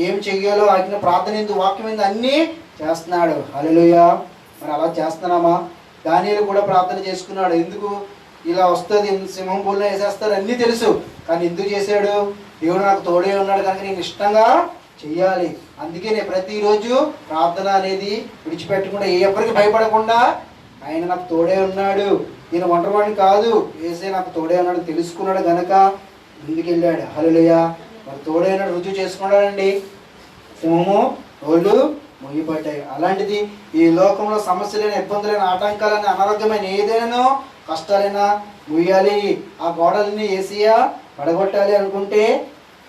ఏం చెయ్యాలో ఆజ్ఞ, ప్రార్థన ఏంది, వాక్యం ఏంది అన్నీ చేస్తున్నాడు. హల్లెలూయా. మరి అలా చేస్తున్నామా? దానియేలు కూడా ప్రార్థన చేసుకున్నాడు. ఎందుకు ఇలా వస్తుంది, సింహం బోల్లో వేసేస్తారు అన్నీ తెలుసు, కానీ ఎందుకు చేశాడు? దేవుడు నాకు తోడే ఉన్నాడు కనుక నేను ఇష్టంగా చెయ్యాలి. అందుకే నేను ప్రతిరోజు ప్రార్థన అనేది విడిచిపెట్టకుండా, ఎవరికి భయపడకుండా, ఆయన నాకు తోడే ఉన్నాడు, నేను ఒంటరివాడిని కాదు, యేసే నాకు తోడే ఉన్నాడు తెలుసుకున్నాడు కనుక ముందుకెళ్ళాడు. హల్లెలూయా. మరి తోడే ఉన్నాడు రుజువు చేసుకున్నాడండి. సింహము రోడ్లు ముయ్యబడ్డాయి. అలాంటిది ఈ లోకంలో సమస్యలైన, ఇబ్బందులైన, ఆటంకాలైన, అనారోగ్యమైన ఏదైనా కష్టాలైనా ముయ్యాలి, ఆ గోడలని యేసయ్య పడగొట్టాలి అనుకుంటే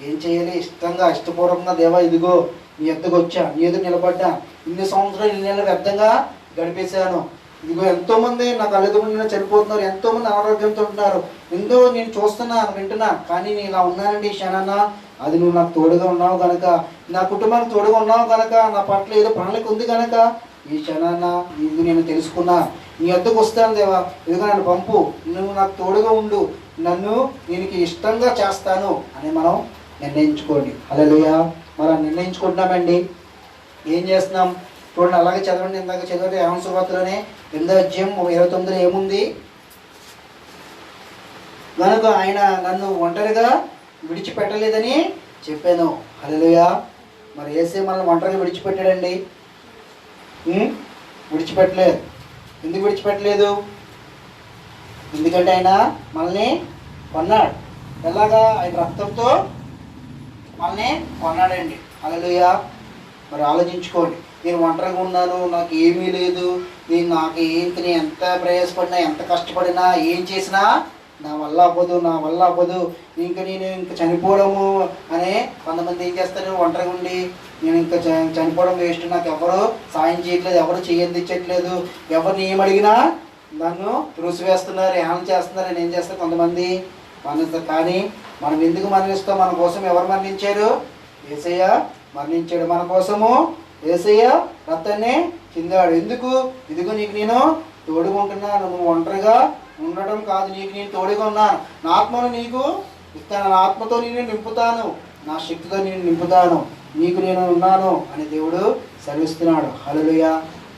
ఏం చేయాలి? ఇష్టంగా, ఇష్టపూర్వకంగా, దేవా ఇదిగో నీ ఎద్దకు వచ్చా, నీ ఎదురు నిలబడ్డా, ఇన్ని సంవత్సరాలు, ఇన్ని నెలలు వ్యర్థంగా గడిపేశాను, ఇదిగో ఎంతోమంది నా కళ్ళెదుగుండా చనిపోతున్నారు, ఎంతోమంది అనారోగ్యంతో ఉంటున్నారు, ఎంతో నేను చూస్తున్నాను, వింటున్నా, కానీ నేను ఇలా ఉన్నానండి ఈ క్షణాన, అది నువ్వు నాకు తోడుగా ఉన్నావు కనుక, నా కుటుంబానికి తోడుగా ఉన్నావు కనుక, నా పట్ల ఏదో ప్రణాళిక ఉంది కనుక ఈ క్షణాన ఇది నేను తెలుసుకున్నా, నీ వద్దకు వస్తాను దేవా, ఇదిగో నన్ను పంపు, నువ్వు నాకు తోడుగా ఉండు, నన్ను దీనికి ఇష్టంగా చేస్తాను అని మనం నిర్ణయించుకోండి. హల్లెలూయా. మనం నిర్ణయించుకుంటున్నామండి. ఏం చేస్తున్నాం చూడండి. అలాగే చదవండి, ఇందాక చదవండి యోహాను సువార్తలోనే 8:29 ఏముంది? కనుక ఆయన నన్ను ఒంటరిగా విడిచిపెట్టలేదని చెప్పాను. హల్లెలూయా. మరి యేసే మనల్ని ఒంటరిగా విడిచిపెట్టాడండి? విడిచిపెట్టలేదు. ఎందుకు విడిచిపెట్టలేదు? ఎందుకంటే ఆయన మనల్ని కొన్నాడు. ఎలాగా? ఆయన రక్తంతో మనల్ని కొన్నాడండి. హల్లెలూయా. మరి ఆలోచించుకోండి. నేను ఒంటరిగా ఉన్నాను, నాకు ఏమీ లేదు, నాకు ఎంత ప్రయాసపడినా, ఎంత కష్టపడినా, ఏం చేసినా నా వల్ల అవ్వదు, నేను చనిపోవడము అనే కొంతమంది ఏం చేస్తారు, ఒంటరిగా ఉండి నేను ఇంకా చనిపోవడం వేస్ట్, నాకు ఎవరు సాయం చేయట్లేదు, ఎవరు చెయ్యందించట్లేదు, ఎవరిని ఏమడిగినా నన్ను త్రోసివేస్తున్నారు, ఏమని చేస్తున్నారు అని ఏం చేస్తారు కొంతమంది మరణిస్తారు. కానీ మనం ఎందుకు మరణిస్తాం? మన కోసం ఎవరు మరణించారు? యేసయ్య మరణించాడు మన కోసము. యేసయ్య రక్తాన్ని చిందాడు. ఎందుకు? ఇదిగో నీకు నేను తోడుగా ఉంటున్నాను, నువ్వు ఒంటరిగా ఉండడం కాదు, నీకు నేను తోడుగా ఉన్నాను, నా ఆత్మను నీకు ఇస్తాను, నా ఆత్మతో నేను నింపుతాను, నా శక్తితో నేను నింపుతాను, నీకు నేను ఉన్నాను అని దేవుడు సెలవిస్తున్నాడు. హల్లెలూయా.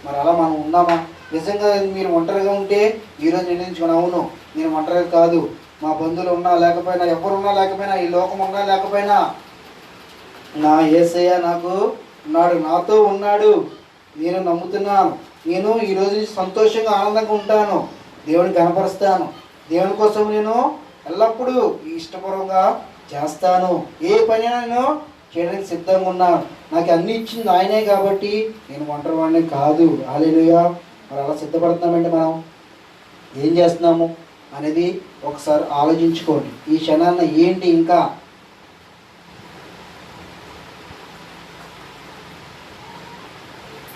మరి అలా మనం ఉన్నామా? నిజంగా మీరు ఒంటరిగా ఉంటే ఈరోజు నిర్ణయించుకుని, అవును నేను ఒంటరిగా కాదు, మా బంధువులు ఉన్నా లేకపోయినా, ఎవరున్నా లేకపోయినా, ఈ లోకం ఉన్నా లేకపోయినా, నా యేసయ్య నాకు ఉన్నాడు, నాతో ఉన్నాడు, నేను నమ్ముతున్నాను, నేను ఈరోజు సంతోషంగా ఆనందంగా ఉంటాను, దేవుని కనపరుస్తాను, దేవుని కోసం నేను ఎల్లప్పుడూ ఇష్టపూర్వకంగా చేస్తాను, ఏ పనైనా నేను చేయడానికి సిద్ధంగా ఉన్నాను, నాకు అన్ని ఇచ్చింది ఆయనే కాబట్టి నేను ఒంటరివాడిని కాదు. హల్లెలూయా. మరి అలా సిద్ధపడుతున్నామంటే మనం ఏం చేస్తున్నాము అనేది ఒకసారి ఆలోచించుకోండి. ఈ క్షణాన్ని ఏంటి ఇంకా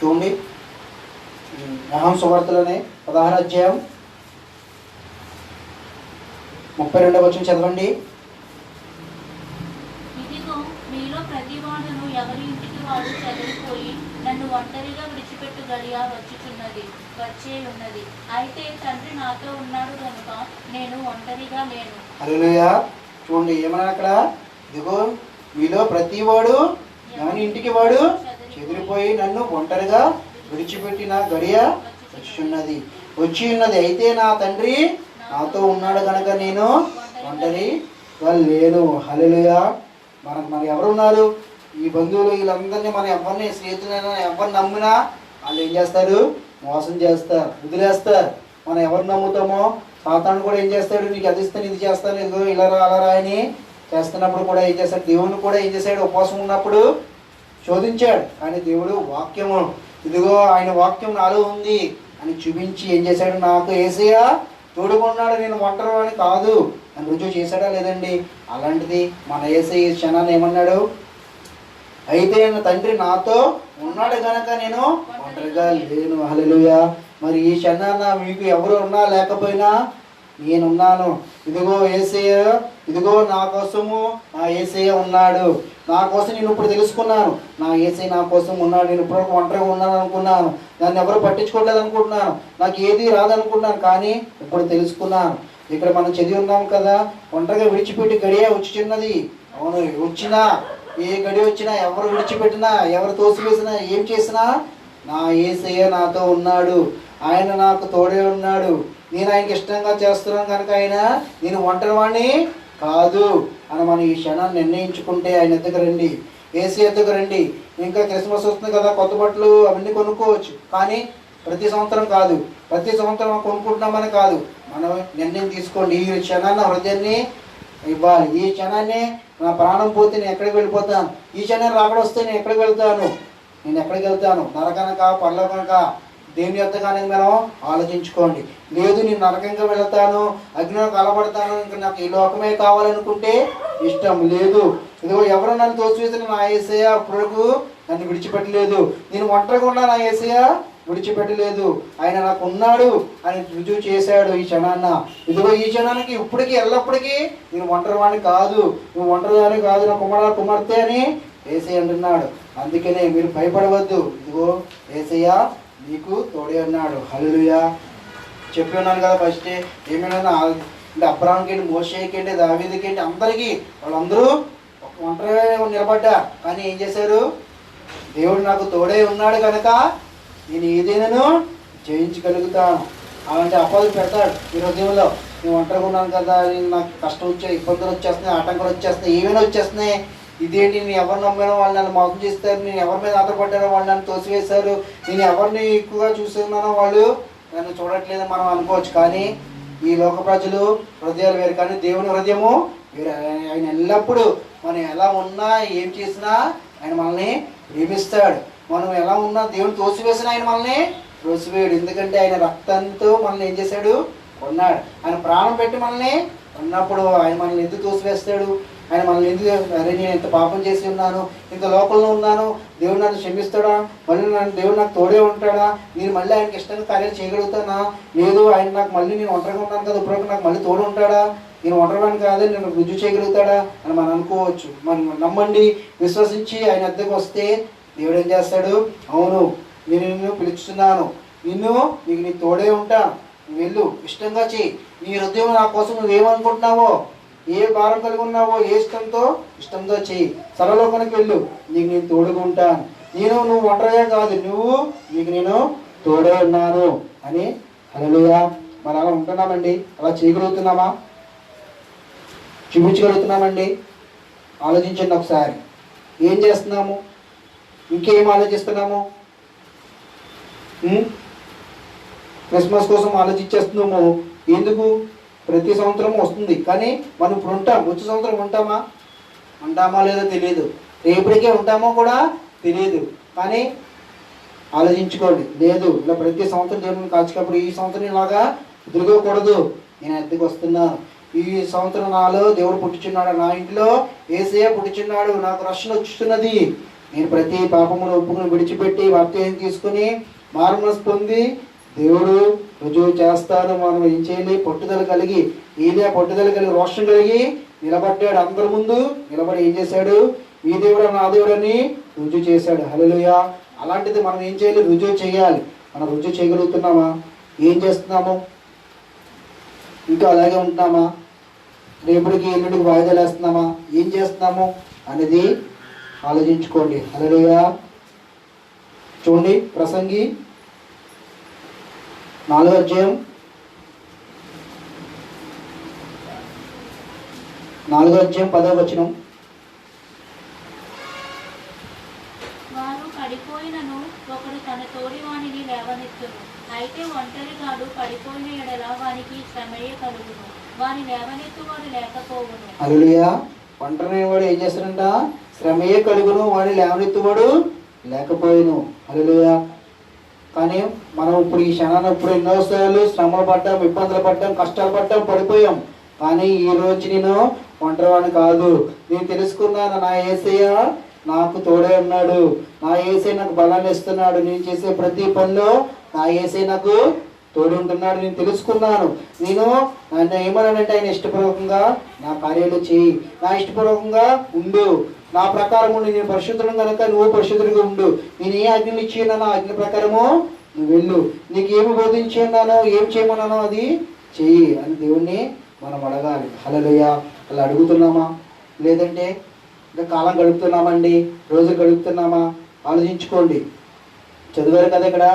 చూడండి. యోహాను సువార్తలోనే 16:32 చదవండి. ఇదిగో మీలో ప్రతివాడును ఎవరి ఇంటికి వాడు చెదరిపోయి నన్ను ఒంటరిగా విడిచిపెట్టు గడియ వచ్చే ఉన్నది. అయితే తండ్రి నాతో ఉన్నాడు కనుక నేను ఒంటరిగా లేను. హల్లెలూయా. చూడండి ఏమన్నా అక్కడ, ఇదిగో మీలో ప్రతివాడు ఎవరి ఇంటికి వాడు చెదిరిపోయి నన్ను ఒంటరిగా విడిచిపెట్టిన గడియ వచ్చి ఉన్నది. అయితే నా తండ్రి నాతో ఉన్నాడు కనుక నేను ఒంటరిగా లేను. హల్లెలూయా. మన ఎవరున్నారు? ఈ బంధువులు వీళ్ళందరినీ మనం ఎవరిని స్నేహితులైనా ఎవరిని నమ్మినా వాళ్ళు ఏం చేస్తారు? మోసం చేస్తారు, వదిలేస్తారు. మనం ఎవరు నమ్ముతామో సాతాను కూడా ఏం చేస్తాడు? నీకు అది ఇస్తాను, ఇది చేస్తాను, ఇదిగో ఇలా రా అలా రా అని చేస్తున్నప్పుడు కూడా ఏం చేస్తాడు? దేవుని కూడా ఏం చేశాడు? ఉపవాసం ఉన్నప్పుడు శోధించాడు. కానీ దేవుడు వాక్యము, ఇదిగో ఆయన వాక్యం నాలో ఉంది అని చూపించి ఏం చేశాడు? నాకు యేసయ్య తోడుకున్నాడు, నేను ఒంటరివాడిని కాదు అని రుజువు చేశాడా లేదండి? అలాంటిది మన యేసయ్య క్షణాన్ని ఏమన్నాడు? అయితే నా తండ్రి నాతో ఉన్నాడు కనుక నేను ఒంటరిగా లేను. హల్లెలూయా. మరి ఈ క్షణాన మీకు ఎవరు ఉన్నా లేకపోయినా నేనున్నాను. ఇదిగో యేసయ్య, ఇదిగో నా కోసము నా యేసయ్య ఉన్నాడు. నా కోసం నేను ఇప్పుడు తెలుసుకున్నాను, నా యేసయ్య నా కోసం ఉన్నాడు. నేను ఇప్పుడు ఒంటరిగా ఉన్నాను అనుకున్నాను, నన్ను ఎవరు పట్టించుకోవట్లేదు అనుకుంటున్నాను, నాకు ఏది రాదనుకున్నాను, కానీ ఇప్పుడు తెలుసుకున్నాను. ఇక్కడ మనం చదివి ఉన్నాం కదా, ఒంటరిగా విడిచిపెట్టి గడియ వచ్చిచున్నది. అవును, వచ్చినా ఏ గడి వచ్చినా, ఎవరు విడిచిపెట్టినా, ఎవరు తోసివేసినా, ఏం చేసినా నా యేసయ్య నాతో ఉన్నాడు, ఆయన నాకు తోడే ఉన్నాడు. నేను ఆయనకి ఇష్టంగా చేస్తున్నాను కనుక నేను ఒంటరి వాడిని కాదు అని మనం ఈ క్షణాన్ని నిర్ణయించుకుంటే ఆయన ఎద్దకు రండి, ఏసీ ఎద్దకు రండి. ఇంకా క్రిస్మస్ వస్తుంది కదా, కొత్త బట్టలు అవన్నీ కొనుక్కోవచ్చు, కానీ ప్రతి సంవత్సరం కాదు, ప్రతి సంవత్సరం కొనుక్కుంటున్నామని కాదు. మనం నిర్ణయం తీసుకోండి, ఈ క్షణాన్ని హృదయాన్ని ఇవ్వాలి. ఈ క్షణాన్ని నా ప్రాణం పోతే నేను ఎక్కడికి వెళ్ళిపోతాను, ఈ క్షణాన్ని రాకడ వస్తే నేను ఎక్కడికి వెళ్తాను, నేను ఎక్కడికి వెళ్తాను, నరకనక పరలోకనక దేవుని యొద్ద కానీ మనం ఆలోచించుకోండి. లేదు నేను నరకంగా వెళతాను, అగ్నిలో కలబడతాను, ఇంకా నాకు ఈ లోకమే కావాలనుకుంటే ఇష్టం లేదు. ఇదిగో ఎవరు నన్ను తోసివేసిన నా యేసయ్య అప్పుడు నన్ను విడిచిపెట్టలేదు, నేను ఒంటరిగా ఉన్నా నా యేసయ్య విడిచిపెట్టలేదు, ఆయన నాకు ఉన్నాడు అని రుజువు చేశాడు ఈ క్షణాన్న. ఇదిగో ఈ క్షణానికి ఇప్పటికీ ఎల్లప్పటికీ నేను ఒంటరివాణి కాదు, నువ్వు ఒంటరివాణి కాదు, నా కుమార్తె అని యేసయ్య అంటున్నాడు. అందుకనే మీరు భయపడవద్దు, ఇదిగో యేసయ్య నీకు తోడే ఉన్నాడు. హల్లెలూయా. చెప్పి ఉన్నాను కదా ఫస్ట్, ఏమైనా అంటే అబ్రాహాంకి ఏంటి, మోషేకి ఏంటి, దావీదుకి ఏంటి, అందరికీ వాళ్ళందరూ ఒంటరిగా నిలబడ్డారు, కానీ ఏం చేశారు, దేవుడు నాకు తోడే ఉన్నాడు కనుక నేను ఏదైనాను జయించగలుగుతాను. అలాంటి అపాధులు పెడతాడు ఈ హృదయంలో. నేను ఒంటరిగా ఉన్నాను కదా, నేను నాకు కష్టం వచ్చాయి, ఇబ్బందులు వచ్చేస్తున్నాయి, ఆటంకాలు వచ్చేస్తున్నాయి, ఏమైనా వచ్చేస్తున్నాయి, ఇదేంటి, నేను ఎవరు నమ్మానో వాళ్ళు నన్ను మోసం చేస్తారు, నేను ఎవరి మీద ఆధారపడ్డానో వాళ్ళు నన్ను తోసివేశారు, నేను ఎవరిని ఎక్కువగా చూస్తున్నానో వాళ్ళు నన్ను చూడట్లేదు మనం అనుకోవచ్చు. కానీ ఈ లోక ప్రజలు హృదయాలు వేరు, కానీ దేవుని హృదయము వేరు. ఆయన ఎల్లప్పుడూ మనం ఎలా ఉన్నా ఏం చేసినా ఆయన మనల్ని ప్రేమిస్తాడు. మనం ఎలా ఉన్నా దేవుని తోసివేసిన ఆయన మనల్ని తోసివేయడు. ఎందుకంటే ఆయన రక్తంతో మనల్ని ఏం చేశాడు, కొన్నాడు. ఆయన ప్రాణం పెట్టి మనల్ని ఉన్నప్పుడు ఆయన మనల్ని ఎందుకు తోసివేస్తాడు, ఆయన మనల్ని ఎందుకు, అరే నేను ఎంత పాపం చేసి ఉన్నాను, ఇంత లోకంలో ఉన్నాను, దేవుడు నన్ను క్షమిస్తాడా, మళ్ళీ దేవుడు నాకు తోడే ఉంటాడా, నేను మళ్ళీ ఆయనకి ఇష్టంగా కార్యాలు చేయగలుగుతానా, లేదు ఆయన నాకు మళ్ళీ నేను ఒంటరిగా ఉన్నాను కదా ఇప్పుడు నాకు మళ్ళీ తోడు ఉంటాడా, నేను ఒంటరివాడిని కాదని నేను రుజువు చేయగలుగుతాడా అని మనం అనుకోవచ్చు. మనం నమ్మండి, విశ్వసించి ఆయన వద్దకు వస్తే దేవుడు ఏం చేస్తాడు, అవును నేను నిన్ను పిలుస్తున్నాను, నీకు నీ తోడే ఉంటాను, నువ్వు వెళ్ళు, ఇష్టంగా చెయ్యి, నీ హృదయం నా కోసం నువ్వేమనుకుంటున్నావో, ఏ భారం కలిగి ఉన్నావో ఏ ఇష్టంతో చెయ్యి, సరలోకానికి వెళ్ళు, నీకు నేను తోడుగా ఉంటాను, నువ్వు ఒంటరిగా కాదు, నీకు నేను తోడే ఉన్నాను అని. హల్లెలూయా. మరి అలా ఉంటున్నామండి, అలా చేయగలుగుతున్నామా, చూపించగలుగుతున్నామండి? ఆలోచించండి ఒకసారి, ఏం చేస్తున్నాము, ఇంకేం ఆలోచిస్తున్నాము? క్రిస్మస్ కోసం ఆలోచించేస్తున్నాము. ఎందుకు? ప్రతి సంవత్సరం వస్తుంది, కానీ మనం ఇప్పుడు ఉంటాం, వచ్చే సంవత్సరం ఉంటామా లేదో తెలియదు, రేపటికే ఉంటామో కూడా తెలియదు. కానీ ఆలోచించుకోండి, లేదు ఇలా ప్రతి సంవత్సరం దేవుడిని కాల్చుకప్పుడు ఈ సంవత్సరం ఇలాగా తిరగకూడదు, నేను అద్దెకి వస్తున్నాను, ఈ సంవత్సరం నాలో దేవుడు పుట్టించున్నాడు, నా ఇంట్లో యేసయ్య పుట్టించున్నాడు, నాకు రక్షణ వచ్చుతున్నది, నేను ప్రతి పాపమును ఒప్పుకుని విడిచిపెట్టి బాప్తిసం తీసుకుని మారుమనసు పొంది దేవుడు రుజువు చేస్తాను. మనం ఏం చేయాలి, పట్టుదల కలిగి, పట్టుదల కలిగి రోషం కలిగి నిలబడ్డాడు, అందరి ముందు నిలబడి ఏం చేశాడు, ఈ దేవుడు నా దేవుడు అని రుజువు చేశాడు. హల్లెలూయా. అలాంటిది మనం ఏం చేయాలి, రుజువు చేయాలి. మనం రుజువు చేయగలుగుతున్నామా? ఏం చేస్తున్నాము? ఇంకా అలాగే ఉంటున్నామా? రేపటికి ఎల్లుడికి వాయిదాలు వేస్తున్నామా? ఏం చేస్తున్నాము అనేది ఆలోచించుకోండి. హల్లెలూయా. చూడండి, ప్రసంగి 4వ అధ్యాయం 10వ వచనం. వారు పడిపోయినను ఒకడు తన తోడి వానిని లేవనెత్తును, అయితే ఒంటరిగాడు పడిపోయిన ఎడల వానికి శ్రమయే కలుగును, వాని లేవనెత్తువాడు లేకపోవును. హల్లెలూయా. ఒంటరి వాడు ఏం చేస్తాడంట, శ్రమయే కలుగును, వాడి లేవనెత్తువాడు లేకపోయిను. హల్లెలూయా. కానీ మనం ఇప్పుడు ఈ క్షణాన్ని ఇప్పుడు ఎన్నోసార్లు శ్రమలు పడ్డాం, ఇబ్బందులు పడ్డాం, కష్టాలు పడ్డాం, పడిపోయాం. కానీ ఈ రోజు నేను ఒంటరివాడిని కాదు, నేను తెలుసుకున్నాను, నా యేసయ్య నాకు తోడే ఉన్నాడు, నా యేసే నాకు బలాన్ని ఇస్తున్నాడు, నేను చేసే ప్రతి పనిలో నా యేసే నాకు తోడు ఉంటున్నాడు, నేను తెలుసుకున్నాను. నేను నన్ను ఏమన్నానంటే ఆయన ఇష్టపూర్వకంగా నా కార్యాలు చేయి, నా ఇష్టపూర్వకంగా ఉండు, నా ప్రకారం ఉండి, నేను పరిశుద్ధుడు కనుక నువ్వు పరిశుద్ధుడిగా ఉండు, నేను ఏ ఆజ్ఞలు ఇచ్చి ఉన్నానో ఆజ్ఞ ప్రకారము నువ్వు వెళ్ళు, నీకు ఏమి బోధించి ఉన్నానో ఏం చేయమన్నానో అది చెయ్యి అని దేవుణ్ణి మనం అడగాలి. హల్లెలూయా. అలా అడుగుతున్నామా? లేదంటే ఇంకా కాలం గడుపుతున్నామండి, రోజులు గడుపుతున్నామా? ఆలోచించుకోండి. చదివారు కదా ఇక్కడ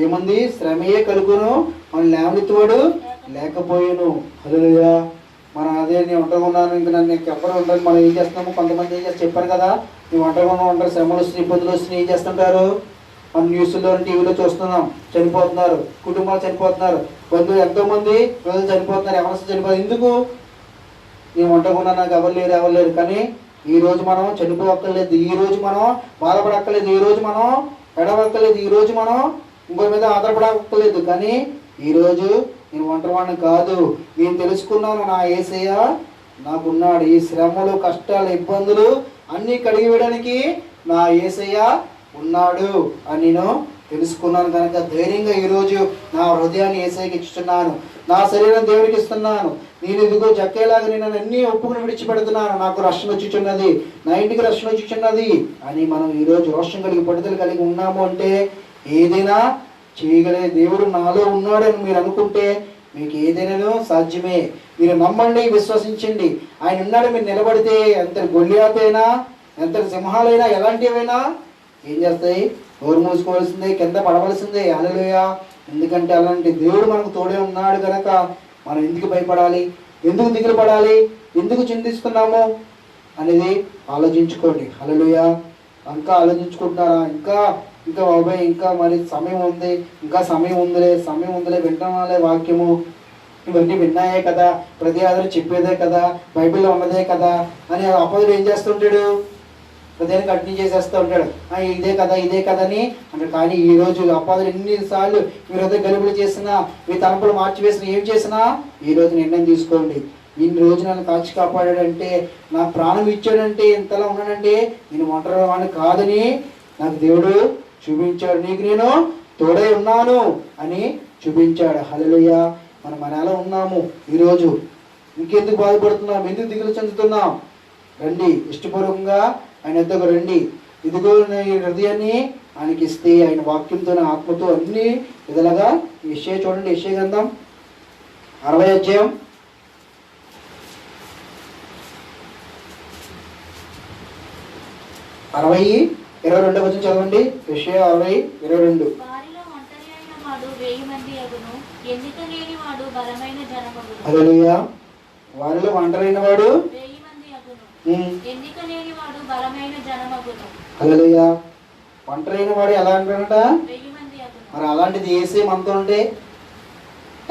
ఏముంది? శ్రమయే కలుగును మన లేవనెత్తువాడు లేకపోయాను. హల్లెలూయా. మనం అదే నేను ఒంటరిగా ఉన్నాను, ఇంకా నన్ను ఎవ్వరు ఉండదు, మనం ఏం చేస్తున్నాము? కొంతమంది ఏం చేసి చెప్పారు కదా, నువ్వు ఒంటరిగా ఉంటారు, శ్రమలు వస్తున్నాయి, ఇబ్బందులు వస్తున్నాయి, ఏం చేస్తుంటారు? మనం న్యూస్లో టీవీలో చూస్తున్నాం, చనిపోతున్నారు, కుటుంబాలు చనిపోతున్నారు, బంధువులు ఎంతోమంది ప్రజలు చనిపోతున్నారు, ఎవరు చనిపోతున్నారు. ఎందుకు? నేను ఒంటరిగా ఉన్నాను, నాకు ఎవరు లేరు. కానీ ఈరోజు మనం చనిపోక్కర్లేదు, ఈరోజు మనం బాధపడక్కర్లేదు, ఈరోజు మనం ఎడవక్కర్లేదు, ఈరోజు మనం ఇంకో మీద ఆధారపడక్కర్లేదు. కానీ ఈరోజు నేను ఒంటరివాడిని కాదు, నేను తెలుసుకున్నాను నా యేసయ్య నాకున్నాడు, ఈ శ్రమలు కష్టాలు ఇబ్బందులు అన్నీ కడిగి వేయడానికి నా యేసయ్య ఉన్నాడు అని నేను తెలుసుకున్నాను. కనుక ధైర్యంగా ఈరోజు నా హృదయాన్ని యేసయ్యకి ఇస్తున్నాను, నా శరీరం దేవునికి ఇస్తున్నాను. నేను ఇదిగో జక్కేలాగా నేను అన్నీ ఒప్పుకుని విడిచిపెడుతున్నాను, నాకు రక్షణ వచ్చుచున్నది, నా ఇంటికి రక్షణ వచ్చుచున్నది అని మనం ఈరోజు రోషం కలిగి పట్టుదల కలిగి ఉన్నాము అంటే ఏదైనా చేయగలిగే దేవుడు నాలో ఉన్నాడని మీరు అనుకుంటే మీకు ఏదైనా సాధ్యమే. మీరు నమ్మండి, విశ్వసించండి, ఆయన ఉన్నాడు. మీరు నిలబడితే ఎంత గొల్లియాతైనా ఎంత సింహాలైనా ఎలాంటివైనా ఏం చేస్తాయి? నోరు మూసుకోవాల్సిందే, కింద పడవలసిందే. హల్లెలూయా. ఎందుకంటే అలాంటి దేవుడు మనకు తోడే ఉన్నాడు కనుక మనం ఎందుకు భయపడాలి, ఎందుకు దిగులు పడాలి, ఎందుకు చింతిస్తున్నాము అనేది ఆలోచించుకోండి. హల్లెలూయా. ఇంకా ఆలోచించుకుంటున్నారా? ఇంకా బాబాయ్ ఇంకా మరి సమయం ఉంది, ఇంకా సమయం ఉందిలే వింటున్నాలే వాక్యము, ఇవన్నీ విన్నాయే కదా, ప్రతి ఆధారం చెప్పేదే కదా, బైబిల్లో ఉన్నదే కదా అని అపదుడు ఏం చేస్తుంటాడు? ప్రతిదాన్ని కంటిన్యూ చేసేస్తూ ఉంటాడు. ఇదే కదా అని అంటే. కానీ ఈరోజు అపదుడు ఎన్నిసార్లు మీరు హృదయ గలుబులు చేసినా, మీ తలంపులు మార్చివేసినా, ఏం చేసినా ఈరోజు నిర్ణయం తీసుకోండి. ఇన్ని రోజు నన్ను కాచి కాపాడాడంటే, నాకు ప్రాణం ఇచ్చాడంటే, ఇంతలా ఉన్నాడంటే నేను ఒంటరి వాడిని కాదని నాకు దేవుడు చూపించాడు, నీకు నేను తోడై ఉన్నాను అని చూపించాడు. హల్లెలూయా. మనం ఎలా ఉన్నాము ఈరోజు? ఇంకెందుకు బాధపడుతున్నాం? ఎందుకు దిగులు చెందుతున్నాం? రండి, ఇష్టపూర్వకంగా ఆయన ఎద్దకు రండి. ఇదిగో ఈ హృదయాన్ని ఆయనకి ఇస్తే ఆయన వాక్యంతో ఆత్మతో అన్ని విధాలుగా యెషయా చూడండి, యెషయా గ్రంథం 60వ అధ్యాయం 22వ వచనం చదవండి. యెషయా 60:22. హల్లెలూయా. వారిలో ఒంటరైన వాడు హల్లెలూయా. ఒంటరైన వాడు ఎలా అంటాడట? మరి అలాంటిది యేసే మనతో ఉంటే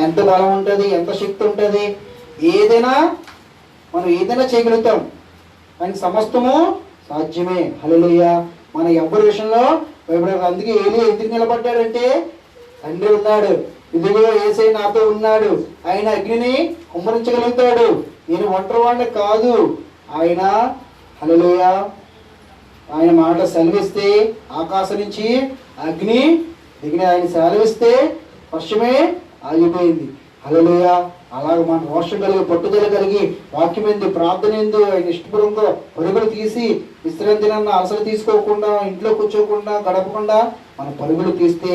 ఎంత బలం ఉంటుంది, ఎంత శక్తి ఉంటుంది, మనం ఏదైనా చేయగలుగుతాం, ఆయనకి సమస్తము సాధ్యమే. హల్లెలూయా. మన ఎవరి విషయంలో భయపడారు. అందుకే ఏలీ ఎందుకు నిలబడ్డాడంటే తండ్రి ఉన్నాడు, ఇదిగో యేసే నాతో ఉన్నాడు, ఆయన అగ్నిని కుమ్మరించగలుగుతాడు, నేను ఒంటరివాడిని కాదు. ఆయన హల్లెలూయా ఆయన మాట సెలవిస్తే ఆకాశం నుంచి అగ్ని దిగిన, ఆయన సెలవిస్తే వర్షమే ఆగిపోయింది. హల్లెలూయా. అలాగే మన రోషం కలిగి పట్టుదల కలిగి వాక్యం ఎందు ప్రార్థన ఎందు ఆయన ఇష్టపూర్వకంగా పరుగులు తీసి విశ్రాంతి అలసలు తీసుకోకుండా ఇంట్లో కూర్చోకుండా గడపకుండా మన పరుగులు తీస్తే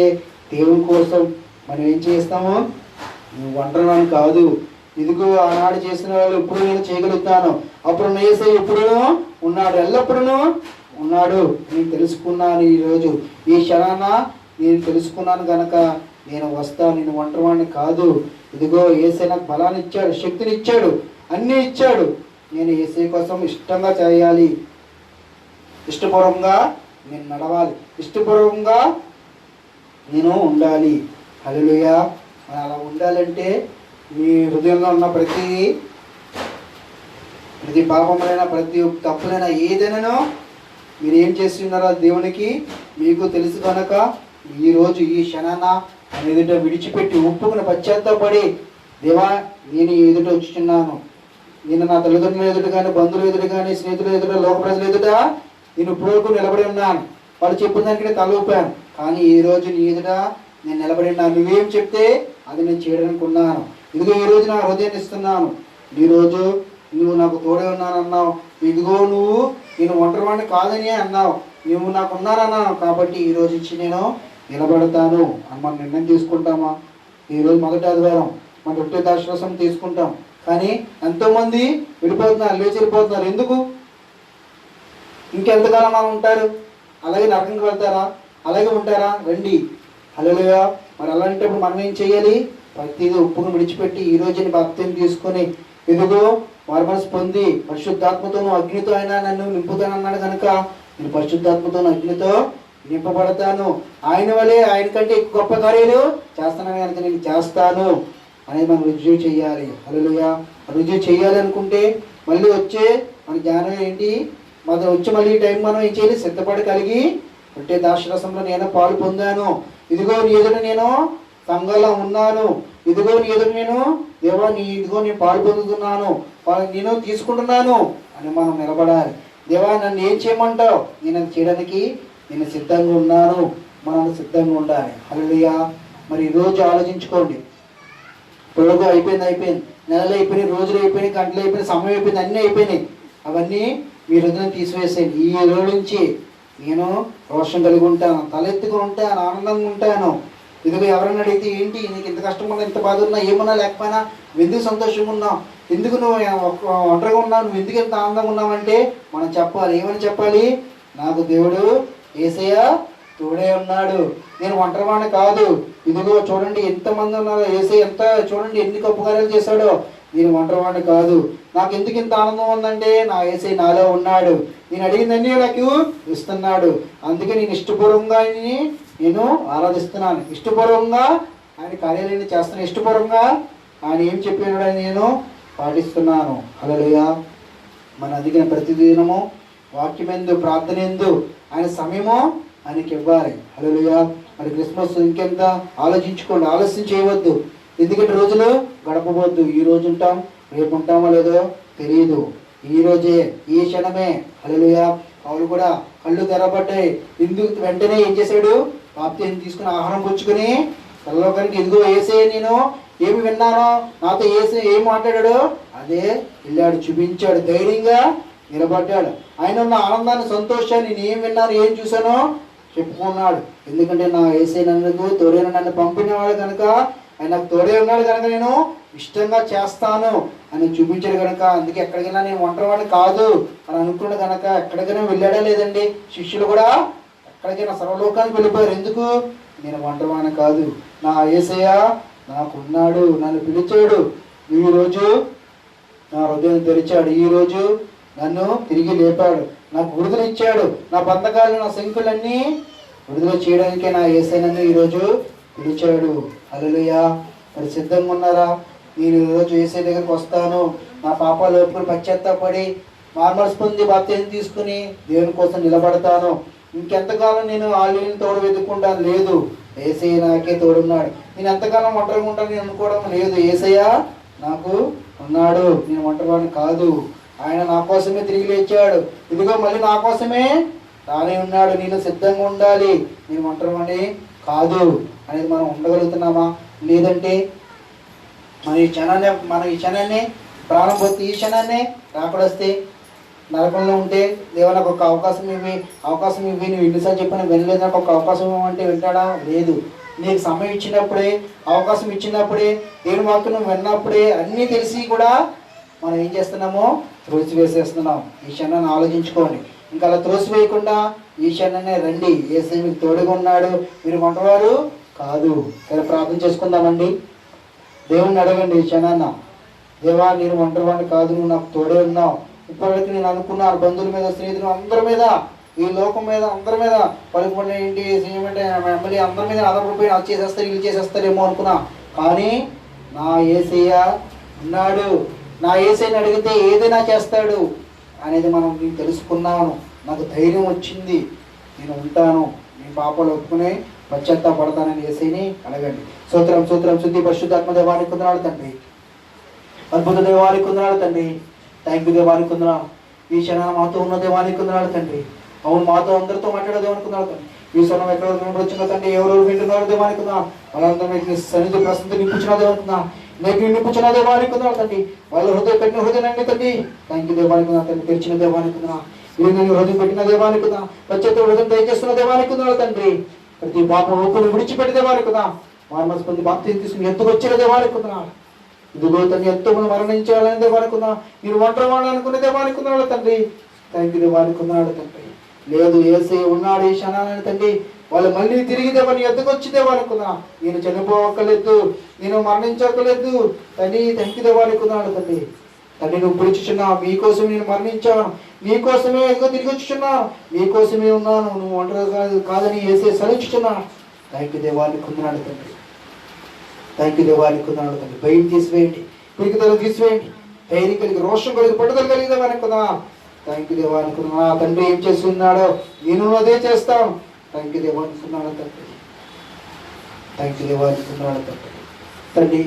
దేవుని కోసం మనం ఏం చేస్తాము? నువ్వు ఒంటరివాడిని కాదు, ఇదిగో ఆనాడు చేసిన వాళ్ళు ఇప్పుడు నేను చేయగలుగుతాను, అప్పుడు యేసయ్య ఎప్పుడూ ఉన్నాడు, ఎల్లప్పుడూ ఉన్నాడు. నేను తెలుసుకున్నాను ఈరోజు, ఈ క్షణాన నేను తెలుసుకున్నాను కనుక నేను వస్తాను, నేను ఒంటరివాడిని కాదు. ఇదిగో యేసయ్య నాకు బలాన్ని ఇచ్చాడు, శక్తిని ఇచ్చాడు, అన్నీ ఇచ్చాడు. నేను యేసయ్య కోసం ఇష్టంగా చేయాలి, ఇష్టపూర్వకంగా నేను నడవాలి, ఇష్టపూర్వకంగా నేను ఉండాలి. హల్లెలూయా. మనం అలా ఉండాలంటే మీ హృదయంలో ఉన్న ప్రతి పాపములైనా ప్రతి తప్పులైనా ఏదైనా మీరు ఏం చేస్తున్నారో దేవునికి మీకు తెలుసు కనుక ఈరోజు ఈ క్షణాన ఎదుట విడిచిపెట్టి ఒప్పుకుని పశ్చాత్తాపడి, దేవా నేను ఎదుట వచ్చుచున్నాను, నేను నా తల్లిదండ్రుల ఎదుట కానీ, బంధువుల ఎదుట కానీ, స్నేహితుల ఎదుట, లోక ప్రజల ఎదుట నేను ఇప్పుడు వరకు నిలబడి ఉన్నాను, వాళ్ళు చెప్పిన దానికి తల ఊపాను, కానీ ఈ రోజు నీ ఎదుట నేను నిలబడి ఉన్నాను. నువ్వేం చెప్తే అది నేను చేయడానికి ఉన్నాను. ఇదిగో ఈ రోజు నా హృదయాన్ని ఇస్తున్నాను. ఈరోజు నువ్వు నాకు తోడే ఉన్నాను అన్నావు. ఇదిగో నువ్వు నేను ఒంటరివాడిని కాదని అన్నావు, నువ్వు నాకు ఉన్నానన్నావు, కాబట్టి ఈ రోజు ఇచ్చి నేను నిలబడతాను అని మనం నిర్ణయం తీసుకుంటామా? ఈరోజు మొదటి ఆదివారం మన రొట్టె దాశరసం తీసుకుంటాం, కానీ ఎంతోమంది వెళ్ళిపోతున్నారు, లేచి వెళ్ళిపోతున్నారు. ఎందుకు? ఇంకెంతకాలం మనం ఉంటారు? అలాగే నరకంకి వెళ్తారా? అలాగే ఉంటారా? రండి. హల్లెలూయా. మరి అలాంటప్పుడు మనం ఏం చేయాలి? ప్రతిదీ ఉప్పును విడిచిపెట్టి ఈ రోజుని భక్తిని తీసుకొని, ఇదిగో మారుమనసు పొంది పరిశుద్ధాత్మతోనూ అగ్నితో అయినా నన్ను నింపుతానన్నాడు కనుక నేను పరిశుద్ధాత్మతోనూ అగ్నితో నింపబడతాను. ఆయన వలె, ఆయన కంటే ఎక్కువ గొప్ప కార్యాలు చేస్తానని కనుక నేను చేస్తాను అనేది మనం రుజువు చేయాలి. హల్లెలూయా. రుజువు చేయాలి అనుకుంటే మళ్ళీ వచ్చే మన జ్ఞానం ఏంటి? మన వచ్చి మళ్ళీ ఈ టైం మనం ఏం చేయాలి? సిద్ధపడి కలిగి అంటే దాశరసంలో నేను పాలు పొందాను, ఇదిగో నీ ఎదుట నేను సంఘంలో ఉన్నాను, ఇదిగో నీ ఎదుట నేను దేవా ఇదిగో నేను పాలు పొందుతున్నాను, నేను తీసుకుంటున్నాను అని మనం నిలబడాలి. దేవా నన్ను ఏం చేయమంటావు? నేను అది చేయడానికి నేను సిద్ధంగా ఉన్నాను. మనం సిద్ధంగా ఉండాలి. హల్లెలూయా. మరి ఈరోజు ఆలోచించుకోండి. పొడుగు అయిపోయింది, నెలలు అయిపోయినాయి, రోజులు అయిపోయినాయి, గంటలు అయిపోయినాయి, సమయం అయిపోయింది, అన్నీ అయిపోయినాయి. అవన్నీ మీ హృదయం తీసివేసేయండి. ఈ రోజు నుంచి నేను రోషం కలిగి ఉంటాను, తలెత్తుగా ఉంటాను, ఆనందంగా ఉంటాను. ఇదిగో ఎవరైనా అడిగితే ఏంటి నీకు ఇంత కష్టం ఉన్నా, ఇంత బాధ ఉన్నా, ఏమన్నా లేకపోయినా నువ్వు ఎందుకు సంతోషంగా ఉన్నావు, ఎందుకు నువ్వు ఒంటరిగా ఉన్నావు, నువ్వు ఎందుకు ఎంత ఆనందంగా ఉన్నావంటే మనం చెప్పాలి. ఏమని చెప్పాలి? నాకు దేవుడు యేసయ్య తోడే ఉన్నాడు, నేను ఒంటరివాడిని కాదు. ఇదిగో చూడండి ఎంతమంది ఉన్నారు, యేసయ్య ఎంత చూడండి ఎన్ని గొప్ప కార్యాలు చేశాడో, నేను ఒంటరివాడిని కాదు. నాకు ఎందుకు ఇంత ఆనందం ఉందంటే నా యేసయ్య నాలో ఉన్నాడు, నేను అడిగిందన్నీ నాకు ఇస్తున్నాడు. అందుకే నేను ఇష్టపూర్వకంగా ఆయన్ని నేను ఆరాధిస్తున్నాను, ఇష్టపూర్వకంగా ఆయన కార్యాలయాన్ని చేస్తున్నాను, ఇష్టపూర్వకంగా ఆయన ఏం చెప్పినాడో నేను పాటిస్తున్నాను. హల్లెలూయా. మన అదిగిన ప్రతిదినము వాక్యమెందు ప్రార్థన ఎందు ఆయన సమయము ఆయనకి ఇవ్వాలి. హల్లెలూయా. మరి క్రిస్మస్ ఇంకెంత ఆలోచించుకోండి, ఆలస్యం చేయవద్దు. ఎందుకంటే రోజులు గడపవద్దు. ఈ రోజు ఉంటాం, రేపు ఉంటామో లేదో తెలియదు. ఈ రోజే, ఈ క్షణమే. హల్లెలూయా. వాళ్ళు కూడా కళ్ళు తెరబడ్డాయి. ఎందుకు వెంటనే ఏం చేశాడు? బాప్తిసం తీసుకుని ఆహారం పుచ్చుకొని పరలోకానికి, ఇదిగో యేసయ్య నేను ఏమి విన్నానో, నాతో యేసయ్య ఏం మాట్లాడాడో అదే వెళ్ళాడు, చూపించాడు, ధైర్యంగా నిలబడ్డాడు. ఆయన ఉన్న ఆనందాన్ని, సంతోషాన్ని, నేను ఏం విన్నాను, ఏం చూశానో చెప్పుకున్నాడు. ఎందుకంటే నా యేసయ్య నన్ను తోడైన నన్ను పంపినవాడు కనుక, ఆయన నాకు తోడే ఉన్నాడు కనుక నేను ఇష్టంగా చేస్తాను అని చూపించాడు కనుక, అందుకే ఎక్కడికైనా నేను ఒంటరివాడిని కాదు అని అనుకున్నాడు కనుక ఎక్కడికైనా వెళ్ళాడా లేదండి? శిష్యులు కూడా ఎక్కడికైనా సర్వలోకానికి వెళ్ళిపోయారు. ఎందుకు? నేను ఒంటరివాడిని కాదు, నా యేసయ్య నాకున్నాడు, నన్ను పిలిచాడు, ఈరోజు నా హృదయం తెరిచాడు, ఈరోజు నన్ను తిరిగి లేపాడు, నాకు విడుదల ఇచ్చాడు, నా బంధకాలు, నా శంకులన్నీ విడుదల చేయడానికే నా యేసయ్య నన్ను ఈరోజు పిలిచాడు. హల్లెలూయా. మరి సిద్ధంగా ఉన్నారా? నేను ఈరోజు యేసయ్య దగ్గరికి వస్తాను, నా పాపాలు ఒప్పుకొని పశ్చాత్తాపడి మారుమనసు పొంది బాప్తిసం తీసుకుని దేవుని కోసం నిలబడతాను. ఇంకెంతకాలం నేను ఆలీని తోడు వెతుక్కుంటాను? లేదు, యేసయ్య నాకే తోడున్నాడు. నేను ఎంతకాలం ఒంటరిగా ఉంటాను నేను అనుకోవడం లేదు. యేసయ్య నాకు ఉన్నాడు, నేను ఒంటరివాడిని కాదు. ఆయన నా కోసమే తిరిగి లేచాడు, ఇదిగో మళ్ళీ నా కోసమే రానే ఉన్నాడు. నేను సిద్ధంగా ఉండాలి, నేను ఒంటరివాడిని కాదు అనేది మనం ఉండగలుగుతున్నామా? లేదంటే మన ఈ క్షణాన్ని ప్రాణం పోతే, ఈ క్షణాన్ని రాకడొస్తే, నరకంలో ఉంటే దేవా నాకు ఒక అవకాశం ఇవి నువ్వు ఎన్నిసార్లు చెప్పినా వినలేదు, నాకు ఒక అవకాశం ఇవ్వమంటే వింటాడా? లేదు. నీకు సమయం ఇచ్చినప్పుడే, అవకాశం ఇచ్చినప్పుడే, దేవుని వాక్యం నువ్వు విన్నప్పుడే అన్నీ తెలిసి కూడా మనం ఏం చేస్తున్నామో త్రోసివేసేస్తున్నాం. ఈ క్షణాన్ని ఆలోచించుకోండి. ఇంకా అలా త్రోసివేయకుండా ఈ క్షణాన్ని రండి, యేసయ్య మీకు తోడుగా ఉన్నాడు, మీరు ఒంటరివారు కాదు. సరే, ప్రార్థన చేసుకుందామండి. దేవుణ్ణి అడగండి ఈ క్షణాన్న, దేవా నేను ఒంటరివాడిని కాదు, నువ్వు నాకు తోడే ఉన్నావు. ఇప్పటివరకు నేను అనుకున్నాను బంధువుల మీద, స్నేహితులు అందరి మీద, ఈ లోకం మీద, అందరి మీద, పలుకుబడి ఏంటి ఏమంటే ఎమ్మెల్యే అందరి మీద ఆధారపడిపోయి అది చేసేస్తారు, వీళ్ళు చేసేస్తారేమో అనుకున్నా. కానీ నా యేసయ్య ఉన్నాడు, నా యేసయ్యని అడిగితే ఏదైనా చేస్తాడు అనేది మనం నేను తెలుసుకున్నాను. నాకు ధైర్యం వచ్చింది, నేను ఉంటాను, నీ పాపాలు ఒప్పుకుని పశ్చాత్తాపడతానని యేసయ్యని అడగండి. స్తోత్రం శుద్ధి పరిశుద్ధాత్మ దేవానికి కొందనాలు తండ్రి, అద్భుత దేవానికి కొందనాలు తండ్రి, థ్యాంక్ యూ దేవానికి కొందనాలు. ఈ క్షణాన్ని మాతో ఉన్న దేవానికి కొందనాలు తండ్రి. అవును మాతో అందరితో మాట్లాడేదే అనుకున్నాడు తండ్రి. ఈ స్వరం ఎక్కడ వినపడుచున్నా తండ్రి, ఎవరెవరు వింటున్నారో దేవా అనుకున్నా, వాళ్ళందరూ మీకు సన్నిధి ప్రస్తుతం నింపుచున్నదే అనుకున్నా, నీకు నింపుచున్న దేవా అనుకున్నాడు తండ్రి. వాళ్ళ హృదయ కఠిన హృదయాన్ని తండ్రి థ్యాంక్ యూ దేవా అనుకున్నా తండ్రి. తెరిచిన దేవా అనుకున్నా, మీరు నన్ను హృదయం పెట్టిన దేవా అనుకున్నా, ప్రత్యేక హృదయం దయచేస్తున్న దేవా అనుకున్నాడు తండ్రి. ప్రతి పాపం ఒప్పును విడిచిపెట్టి దేవా అనుకున్నా, మానవస్పంది బాప్తిని తీసుకుని ఎంతకు వచ్చిన దేవా అనుకున్నా, ఇదిగో తండ్రి ఎంతో మంది మరణించాలని దేవా అనుకున్నా, మీరు ఒంటరి వాళ్ళని అనుకునే దేవా అనుకున్నాడు తండ్రి. థ్యాంక్ యూ దేవా అనుకున్నాడు తండ్రి. లేదు యేసయ్య ఉన్నాడు ఈ క్షణాలని తండ్రి, వాళ్ళు మళ్ళీ తిరిగి దేవా నీ ఎద్దకు వచ్చి దేవా అనుకున్నా, నేను చనిపోవక్కర్లేదు, నేను మరణించక్కర్లేదు తండ్రి. థ్యాంక్ యూ దేవా అనుకున్నాడు తండ్రి. తండ్రి నువ్వు పిలుచుచున్నా, మీకోసం నేను మరణించాను, మీకోసమే ఎదుగు తిరిగి వచ్చుచున్నాను, మీకోసమే ఉన్నాను, నువ్వు ఒంటరి కాదని యేసయ్య సలించుచున్నా. థ్యాంక్ యూ దేవా అనుకున్నాడు తండ్రి. థ్యాంక్ యూ దేవా అనుకున్నాడు తండ్రి. భయం తీసివేయండి, పిరికిదలు తీసివేయండి, ధైర్యం కలిగి రోషం కలిగి పట్టుదల కలిగి దేవా అనుకున్నా. థ్యాంక్ యూ దేవా అనుకున్నా. తండ్రి ఏం చేస్తున్నాడో నేను అదే చేస్తాను. థ్యాంక్ యూ దేవా అనుకున్నాడు తండ్రి. థ్యాంక్ యూ దేవా అనుకున్నాడు తండ్రి. తండ్రి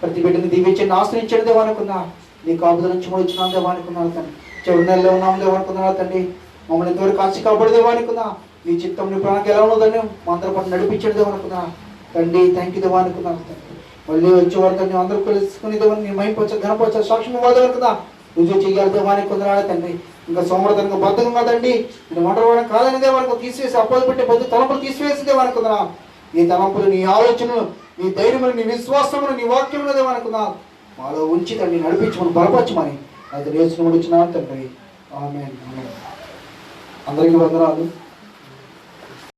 ప్రతి బిడ్డని దీవించండి, ఆశ్రయించండి దేవా అనుకున్నా. నీ కాపుదల నుంచి కూడా వచ్చినాను దేవా అనుకున్నాడు తండ్రి. చివరి నెలలో ఉన్నాము దేవా అనుకున్నాడు తండ్రి. మమ్మల్ని ఎంతవరకు కాచి కాపాడు దేవా అనుకున్నా. నీ చిత్తం నీ ప్రాణానికి ఎలా ఉన్నదని మా అందరి పట్ల నడిపించండి దేవా అనుకున్నా తండ్రి. థ్యాంక్ యూ దేవా అనుకున్నాను తండ్రి. మళ్ళీ వచ్చేవారు తండ్రి అందరూ కలుసుకుని దేవని నీ మైంపొచ్చ ఘనపొచ్చ సాక్ష్యం ఇవ్వాలి అనుకున్నా. రుజువు చేయాలి దేవానికి కొందరాడు తండ్రి. ఇంకా సోమరతనంగా బద్దకం కాదండి, నేను ఒంటరివాడని కాదని దేవానికి తీసివేసి అప్పలు పెట్టే బద్దు తలంపులు తీసివేసి దేవానుకుందా. నీ తలంపులు, నీ ఆలోచనలు, నీ ధైర్యములు, నీ విశ్వాసములు, నీ వాక్యములు దేవానుకుందా మాలో ఉంచి తండ్రి నడిపించమని బలపరచమని అది నేర్చుకుని వచ్చినా తండ్రి. ఆమేన్. అందరికీ వందనాలు.